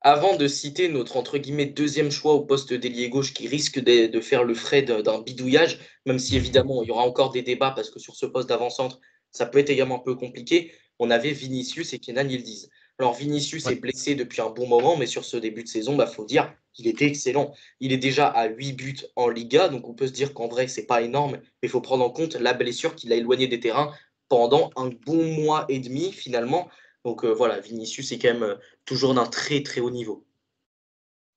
Avant de citer notre entre guillemets deuxième choix au poste d'ailier gauche qui risque de faire le frais d'un bidouillage, même si évidemment il y aura encore des débats parce que sur ce poste d'avant-centre, ça peut être également un peu compliqué, on avait Vinicius et Kenan Yildiz. Alors Vinicius Ouais. est blessé depuis un bon moment, mais sur ce début de saison, faut dire qu'il était excellent. Il est déjà à 8 buts en Liga, donc on peut se dire qu'en vrai, c'est pas énorme, mais il faut prendre en compte la blessure qui l'a éloigné des terrains pendant un bon mois et demi finalement. Donc voilà, Vinicius est quand même toujours d'un très très haut niveau.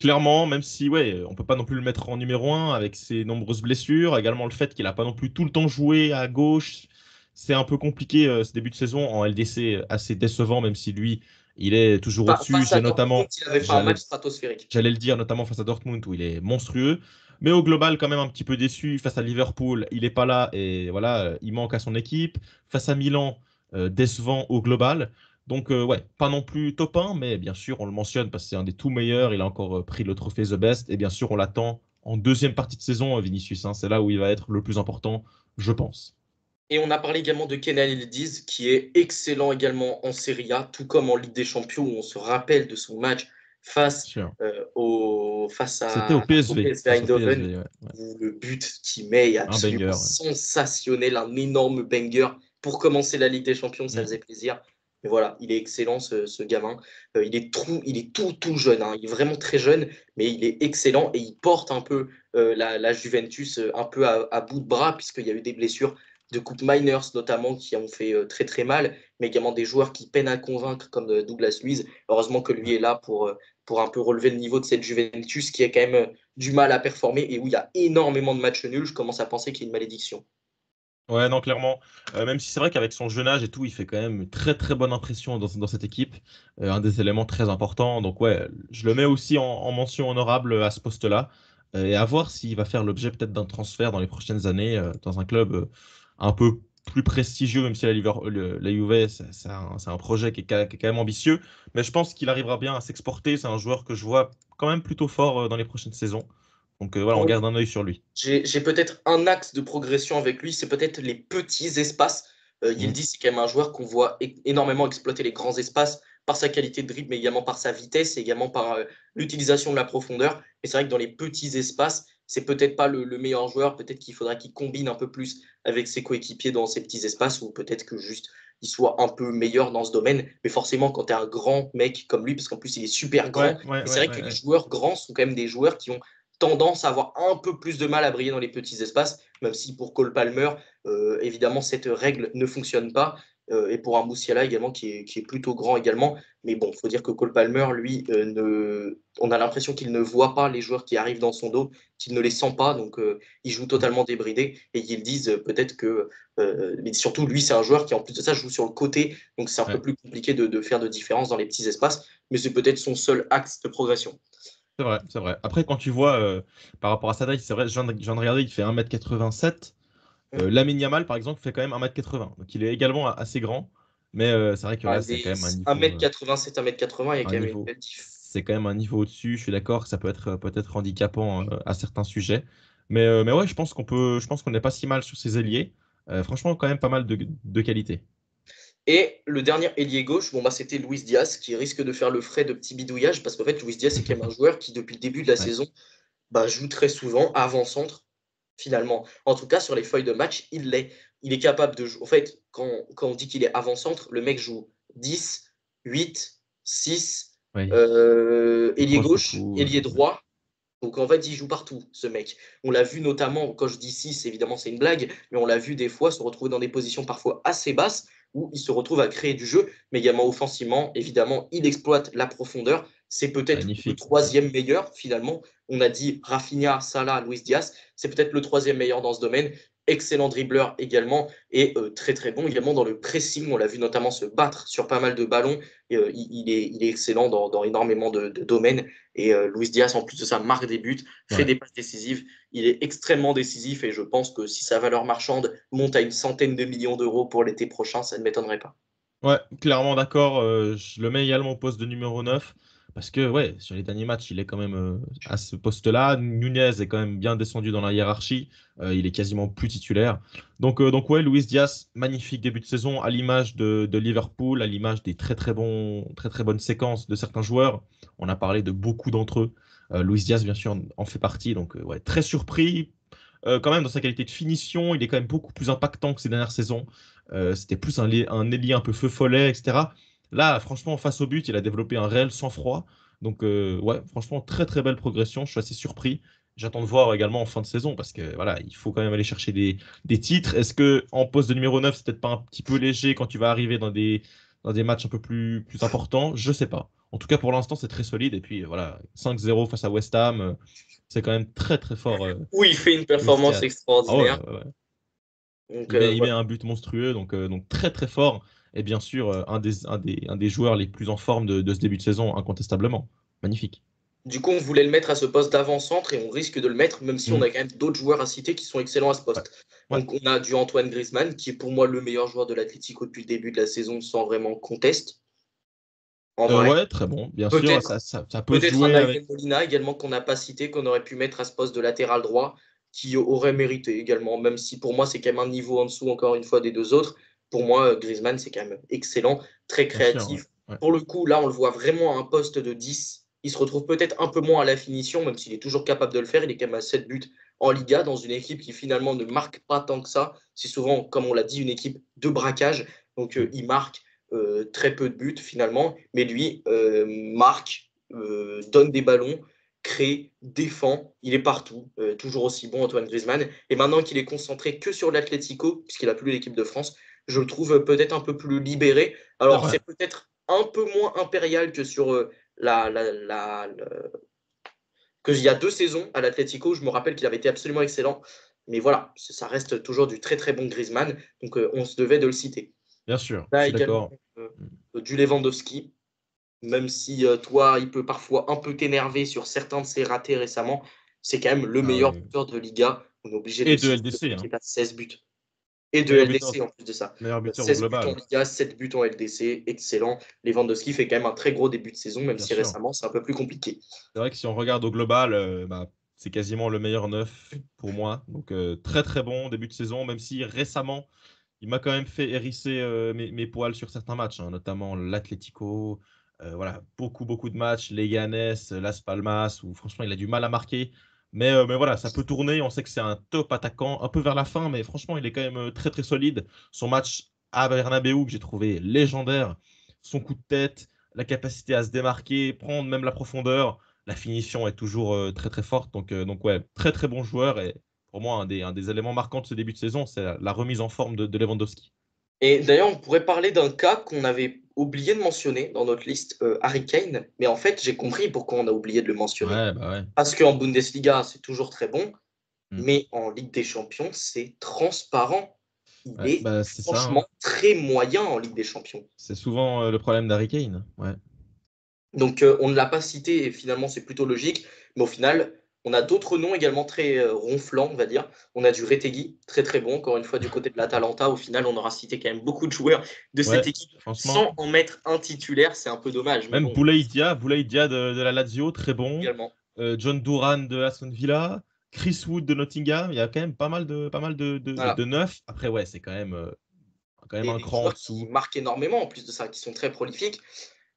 Clairement, même si ouais, on peut pas non plus le mettre en numéro un avec ses nombreuses blessures, également le fait qu'il a pas non plus tout le temps joué à gauche, c'est un peu compliqué ce début de saison en LDC assez décevant, même si lui, il est toujours au-dessus. Face à J'ai Dortmund, notamment, il avait fait un match j'allais, stratosphérique. j'allais le dire, notamment face à Dortmund où il est monstrueux, mais au global quand même un petit peu déçu. Face à Liverpool, il est pas là et voilà, il manque à son équipe. Face à Milan, décevant au global. Donc, ouais, pas non plus top 1, mais bien sûr, on le mentionne parce que c'est un des tout meilleurs. Il a encore pris le trophée The Best. Et bien sûr, on l'attend en deuxième partie de saison, Vinicius, hein. C'est là où il va être le plus important, je pense. Et on a parlé également de Kenan Yildiz, qui est excellent également en Serie A, tout comme en Ligue des Champions, où on se rappelle de son match face, Sûr. face C'était au au PSV, PSV face au Eindhoven, PSV, ouais, ouais. où le but qu'il met est Un absolument banger, ouais. sensationnel, un énorme banger. Pour commencer la Ligue des Champions, ça faisait Mm. plaisir. Mais voilà, il est excellent, ce gamin. Il est tout jeune, hein. Il est vraiment très jeune, mais il est excellent et il porte un peu la Juventus un peu à bout de bras, puisqu'il y a eu des blessures de Coupe Miners notamment qui ont fait très très mal, mais également des joueurs qui peinent à convaincre comme Douglas Luiz. Heureusement que lui est là pour un peu relever le niveau de cette Juventus qui a quand même du mal à performer et où il y a énormément de matchs nuls. Je commence à penser qu'il y a une malédiction. Ouais, non, clairement. Même si c'est vrai qu'avec son jeune âge et tout, il fait quand même une très très bonne impression dans cette équipe. Un des éléments très importants. Donc ouais, je le mets aussi en mention honorable à ce poste-là. Et à voir s'il va faire l'objet peut-être d'un transfert dans les prochaines années dans un club un peu plus prestigieux, même si la Juve, c'est un projet qui est quand même ambitieux. Mais je pense qu'il arrivera bien à s'exporter. C'est un joueur que je vois quand même plutôt fort dans les prochaines saisons. Donc voilà, on Pour garde un œil sur lui. J'ai peut-être un axe de progression avec lui, c'est peut-être les petits espaces. Mm. Yildiz, c'est quand même un joueur qu'on voit énormément exploiter les grands espaces par sa qualité de dribble, mais également par sa vitesse et également par l'utilisation de la profondeur. Mais c'est vrai que dans les petits espaces, c'est peut-être pas le meilleur joueur. Peut-être qu'il faudra qu'il combine un peu plus avec ses coéquipiers dans ces petits espaces, ou peut-être que juste il soit un peu meilleur dans ce domaine. Mais forcément, quand tu es un grand mec comme lui, parce qu'en plus il est super Ouais, grand, ouais, et c'est ouais, vrai ouais, que les ouais. joueurs grands sont quand même des joueurs qui ont tendance à avoir un peu plus de mal à briller dans les petits espaces, même si pour Cole Palmer, évidemment, cette règle ne fonctionne pas. Et pour un Moussiala également, qui est plutôt grand également. Mais bon, il faut dire que Cole Palmer, lui, on a l'impression qu'il ne voit pas les joueurs qui arrivent dans son dos, qu'il ne les sent pas. Donc, il joue Mm. totalement débridé. Et ils disent peut-être que. Mais surtout, lui, c'est un joueur qui, en plus de ça, joue sur le côté. Donc, c'est un peu Ouais. plus compliqué de faire de différence dans les petits espaces. Mais c'est peut-être son seul axe de progression. C'est vrai, c'est vrai. Après, quand tu vois par rapport à sa taille, c'est vrai, je viens de regarder, il fait 1m87. Lamine Yamal, par exemple, fait quand même 1m80. Donc il est également assez grand. Mais c'est vrai que Ah, là, c'est quand même 1m87, 1m80, il y a un quand même une niveau, belle diff. c'est quand même un niveau au-dessus. Je suis d'accord que ça peut être peut-être handicapant à certains sujets. Mais ouais, je pense qu'on n'est pas si mal sur ces ailiers. Franchement, quand même pas mal de qualité. Et le dernier ailier gauche, c'était Luis Diaz qui risque de faire le frais de petits bidouillages parce qu'en fait, Luis Diaz, c'est quand même un joueur qui, depuis le début de la Ouais. saison, joue très souvent avant-centre, finalement. En tout cas, sur les feuilles de match, il l'est. Il est capable de jouer. En fait, quand on dit qu'il est avant-centre, le mec joue 10, 8, 6, Ouais. Il ailier croise gauche, beaucoup. ailier Ouais. droit. Donc en fait, il joue partout, ce mec. On l'a vu notamment, quand je dis 6, évidemment c'est une blague, mais on l'a vu des fois se retrouver dans des positions parfois assez basses où il se retrouve à créer du jeu, mais également offensivement. Évidemment, il exploite la profondeur. C'est peut-être le Magnifique. troisième meilleur finalement. On a dit Rafinha, Salah, Luis Diaz. C'est peut-être le troisième meilleur dans ce domaine. Excellent dribbleur également et très très bon également dans le pressing. On l'a vu notamment se battre sur pas mal de ballons. Il est excellent dans énormément de domaines. Et Luis Diaz, en plus de ça, marque des buts, fait Ouais. des passes décisives. Il est extrêmement décisif et je pense que si sa valeur marchande monte à une centaine de millions d'euros pour l'été prochain, ça ne m'étonnerait pas. Ouais, clairement d'accord. Je le mets également au poste de numéro 9 parce que ouais, sur les derniers matchs, il est quand même à ce poste-là. Nunez est quand même bien descendu dans la hiérarchie. Il est quasiment plus titulaire. Donc ouais, Luis Diaz, magnifique début de saison à l'image de Liverpool, à l'image des très très bonnes séquences de certains joueurs. On a parlé de beaucoup d'entre eux. Luis Diaz, bien sûr, en fait partie. Donc ouais, très surpris. Quand même, dans sa qualité de finition, il est quand même beaucoup plus impactant que ces dernières saisons. C'était plus un ailier un peu feu follet, etc. Là, franchement, face au but, il a développé un réel sang-froid. Donc, ouais, franchement, très très belle progression. Je suis assez surpris. J'attends de voir également en fin de saison parce que voilà, il faut quand même aller chercher des titres. Est-ce que en poste de numéro 9, c'est peut-être pas un petit peu léger quand tu vas arriver dans des matchs un peu plus importants? Je sais pas. En tout cas, pour l'instant, c'est très solide. Et puis voilà, 5-0 face à West Ham, c'est quand même très très fort. Où il fait une Luis performance Diaz. Ah ouais, extraordinaire. ouais, ouais. Donc, Il met un but monstrueux, donc très très fort. Et bien sûr, un des joueurs les plus en forme de ce début de saison, incontestablement. Magnifique. du coup, on voulait le mettre à ce poste d'avant-centre et on risque de le mettre, même si on Mm. a quand même d'autres joueurs à citer qui sont excellents à ce Ouais. poste. Ouais. Donc, on a du Antoine Griezmann, qui est pour moi le meilleur joueur de l'Atlético depuis le début de la saison, sans vraiment conteste, en vrai. Ouais, très bon. Bien sûr, Peut-être ça peut se peut-être un jouer avec. Nahuel Molina également qu'on n'a pas cité, qu'on aurait pu mettre à ce poste de latéral droit, qui aurait mérité également, même si pour moi c'est quand même un niveau en dessous encore une fois des deux autres. Pour moi, Griezmann c'est quand même excellent, très Bien sûr, ouais. créatif. Ouais. Pour le coup, là on le voit vraiment à un poste de 10. Il se retrouve peut-être un peu moins à la finition, même s'il est toujours capable de le faire. Il est quand même à 7 buts en Liga, dans une équipe qui finalement ne marque pas tant que ça. C'est souvent, comme on l'a dit, une équipe de braquage. Donc Mm. il marque très peu de buts finalement, mais lui marque, donne des ballons, crée, défend, il est partout, toujours aussi bon Antoine Griezmann. Et maintenant qu'il est concentré que sur l'Atlético, puisqu'il n'a plus l'équipe de France, je le trouve peut-être un peu plus libéré. C'est Alors vrai. c'est peut-être un peu moins impérial que sur que il y a 2 saisons à l'Atlético. Je me rappelle qu'il avait été absolument excellent. Mais voilà, ça reste toujours du très très bon Griezmann, donc on se devait de le citer. Bien sûr, On je a suis également d'accord. euh, Mm. du Lewandowski, même si toi, il peut parfois un peu t'énerver sur certains de ses ratés récemment, c'est quand même le Ah meilleur oui. buteur de Liga. On est obligé de Et le de citer, le LDC, mec hein. est à 16 buts. Et de Meilleur buteur, LDC en plus de ça. meilleur buteur au 16 buts en global, Liga, 7 buts en LDC, excellent. Lewandowski fait quand même un très gros début de saison, même bien si sûr. récemment c'est un peu plus compliqué. C'est vrai que si on regarde au global, bah, c'est quasiment le meilleur neuf pour moi. Donc très très bon début de saison, même si récemment, il m'a quand même fait hérisser mes poils sur certains matchs, hein, notamment l'Atlético. Voilà, beaucoup de matchs, Leganés, Las Palmas, où franchement il a du mal à marquer. Mais voilà, ça peut tourner. On sait que c'est un top attaquant, un peu vers la fin, mais franchement, il est quand même très très solide. Son match à Bernabeu, que j'ai trouvé légendaire, son coup de tête, la capacité à se démarquer, prendre même la profondeur, la finition est toujours très très forte. Donc ouais, très très bon joueur. Et pour moi, un des éléments marquants de ce début de saison, c'est la remise en forme de Lewandowski. Et d'ailleurs, on pourrait parler d'un cas qu'on avait oublié de mentionner dans notre liste, Harry Kane. Mais en fait, j'ai compris pourquoi on a oublié de le mentionner. Ouais, bah ouais. Parce qu'en Bundesliga, c'est toujours très bon, Mm. mais en Ligue des Champions, c'est transparent. Il Ouais, est bah c'est ça, franchement hein. très moyen en Ligue des Champions. C'est souvent le problème d'Harry Kane. Ouais. Donc, on ne l'a pas cité et finalement, c'est plutôt logique. Mais au final, on a d'autres noms également très ronflants, on va dire. On a du Retegui, très très bon, encore une fois, du côté de l'Atalanta. Au final, on aura cité quand même beaucoup de joueurs de cette Ouais, équipe franchement. sans en mettre un titulaire. C'est un peu dommage, mais Même bon, Boulaye Dia de la Lazio, très bon. également. John Duran de Aston Villa. Chris Wood de Nottingham. Il y a quand même pas mal Voilà. de neufs. Après, ouais, c'est quand même Et un des cran en joueurs qui dessous. marquent énormément, en plus de ça, qui sont très prolifiques.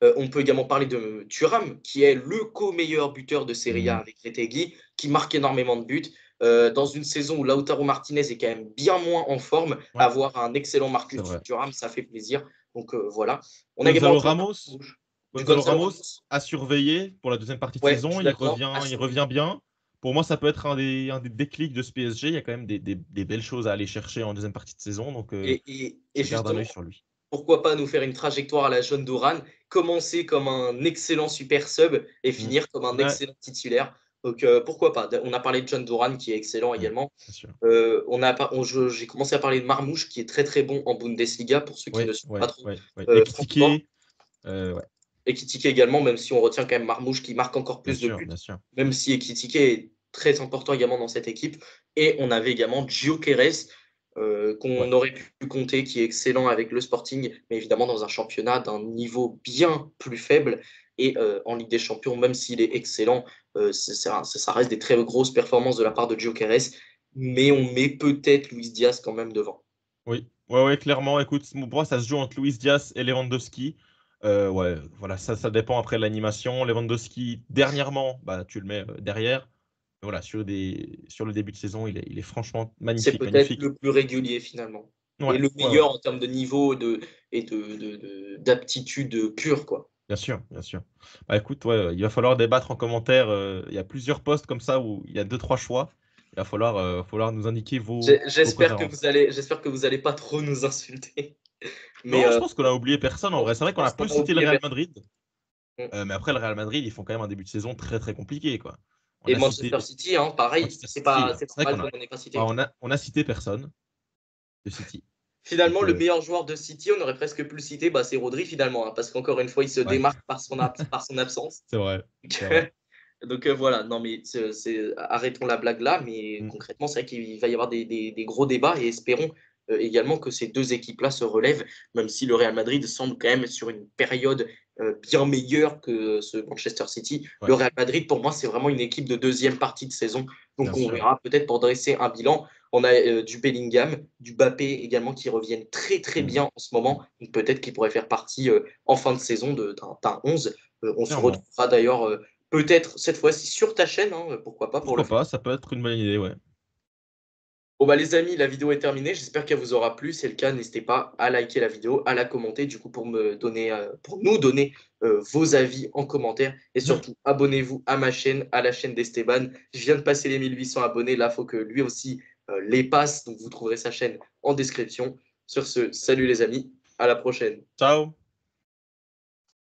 On peut également parler de Thuram, qui est le co-meilleur buteur de Serie A Mm. avec Retegui, qui marque énormément de buts. Dans une saison où Lautaro Martinez est quand même bien moins en forme, Ouais, avoir un excellent c'est Marcus vrai. Thuram, ça fait plaisir. Donc voilà. On a également Gonzalo encore Ramos. du Gonzalo Gonzalo Ramos Ramos. à surveiller pour la deuxième partie de Ouais, je saison. suis d'accord. Il revient bien. Pour moi, ça peut être un des déclics de ce PSG. Il y a quand même des belles choses à aller chercher en deuxième partie de saison. Donc, Et je garde un justement, œil sur lui. pourquoi pas nous faire une trajectoire à la John Duran, commencer comme un excellent super sub et Mm. finir comme un Ouais, excellent titulaire. Donc pourquoi pas. On a parlé de John Duran qui est excellent mm, également. c'est sûr. J'ai commencé à parler de Marmouche qui est très très bon en Bundesliga pour ceux qui ne suivent pas trop Ouais. Et Francfort. Kitike, ouais, Ekitike également, même si on retient quand même Marmouche qui marque encore plus de buts, bien sûr. même si Ekitike est très important également dans cette équipe. Et on avait également Gio Queiroz, Ouais, qu'on aurait pu compter, qui est excellent avec le Sporting, mais évidemment dans un championnat d'un niveau bien plus faible. Et en Ligue des Champions, même s'il est excellent, ça reste des très grosses performances de la part de Gio Queiroz, mais on met peut-être Luis Diaz quand même devant. oui. Ouais, clairement. Écoute, pour moi, ça se joue entre Luis Diaz et Lewandowski. Ouais, voilà, ça dépend après de l'animation. Lewandowski, dernièrement, bah, tu le mets derrière. Voilà, sur le début de saison, il est franchement C'est magnifique, peut-être magnifique. le plus régulier finalement. Et Ouais, le ouais, ouais. meilleur en termes de niveau et d'aptitude pure, quoi. Bien sûr, bien sûr. Bah, écoute, ouais, il va falloir débattre en commentaire. Il y a plusieurs posts comme ça où il y a deux, trois choix. Il va falloir nous indiquer vos préférences. J'espère que vous allez pas trop nous insulter. Mais Non, je pense qu'on a oublié personne en vrai. C'est je vrai qu'on a pense qu'on plus a cité le oublié Real personne. Madrid. Mais après, le Real Madrid, ils font quand même un début de saison très très compliqué, quoi. On Et a cité Manchester City, hein, pareil, Manchester City. c'est C'est vrai normal qu'on a, qu'on n'en ait pas bah, cité. on a cité personne de City. Finalement, Donc, le meilleur joueur de City, on aurait presque pu le citer, bah, c'est Rodri finalement, hein, parce qu'encore une fois, il se ouais, démarque par son absence. c'est vrai. C'est vrai. Donc voilà, non mais arrêtons la blague là, mais Mm. concrètement, c'est vrai qu'il va y avoir des gros débats et espérons également que ces deux équipes-là se relèvent, même si le Real Madrid semble quand même sur une période bien meilleure que ce Manchester City. Ouais, Le Real Madrid, pour moi, c'est vraiment une équipe de deuxième partie de saison, bien donc on sûr. verra peut-être pour dresser un bilan. On a du Bellingham, du Mbappé également qui reviennent très très bien en ce moment, donc peut-être qu'ils pourraient faire partie en fin de saison d'un 11. On se Clairement. retrouvera d'ailleurs peut-être cette fois-ci sur ta chaîne, hein, pourquoi pas pour le Pourquoi futur. pas? Ça peut être une bonne idée, ouais. Bon bah les amis, la vidéo est terminée. J'espère qu'elle vous aura plu. Si c'est le cas, n'hésitez pas à liker la vidéo, à la commenter, du coup pour nous donner vos avis en commentaire. Et surtout, abonnez-vous à ma chaîne, à la chaîne d'Esteban. Je viens de passer les 1800 abonnés. Là, il faut que lui aussi les passe. Donc vous trouverez sa chaîne en description. Sur ce, salut les amis, à la prochaine. Ciao!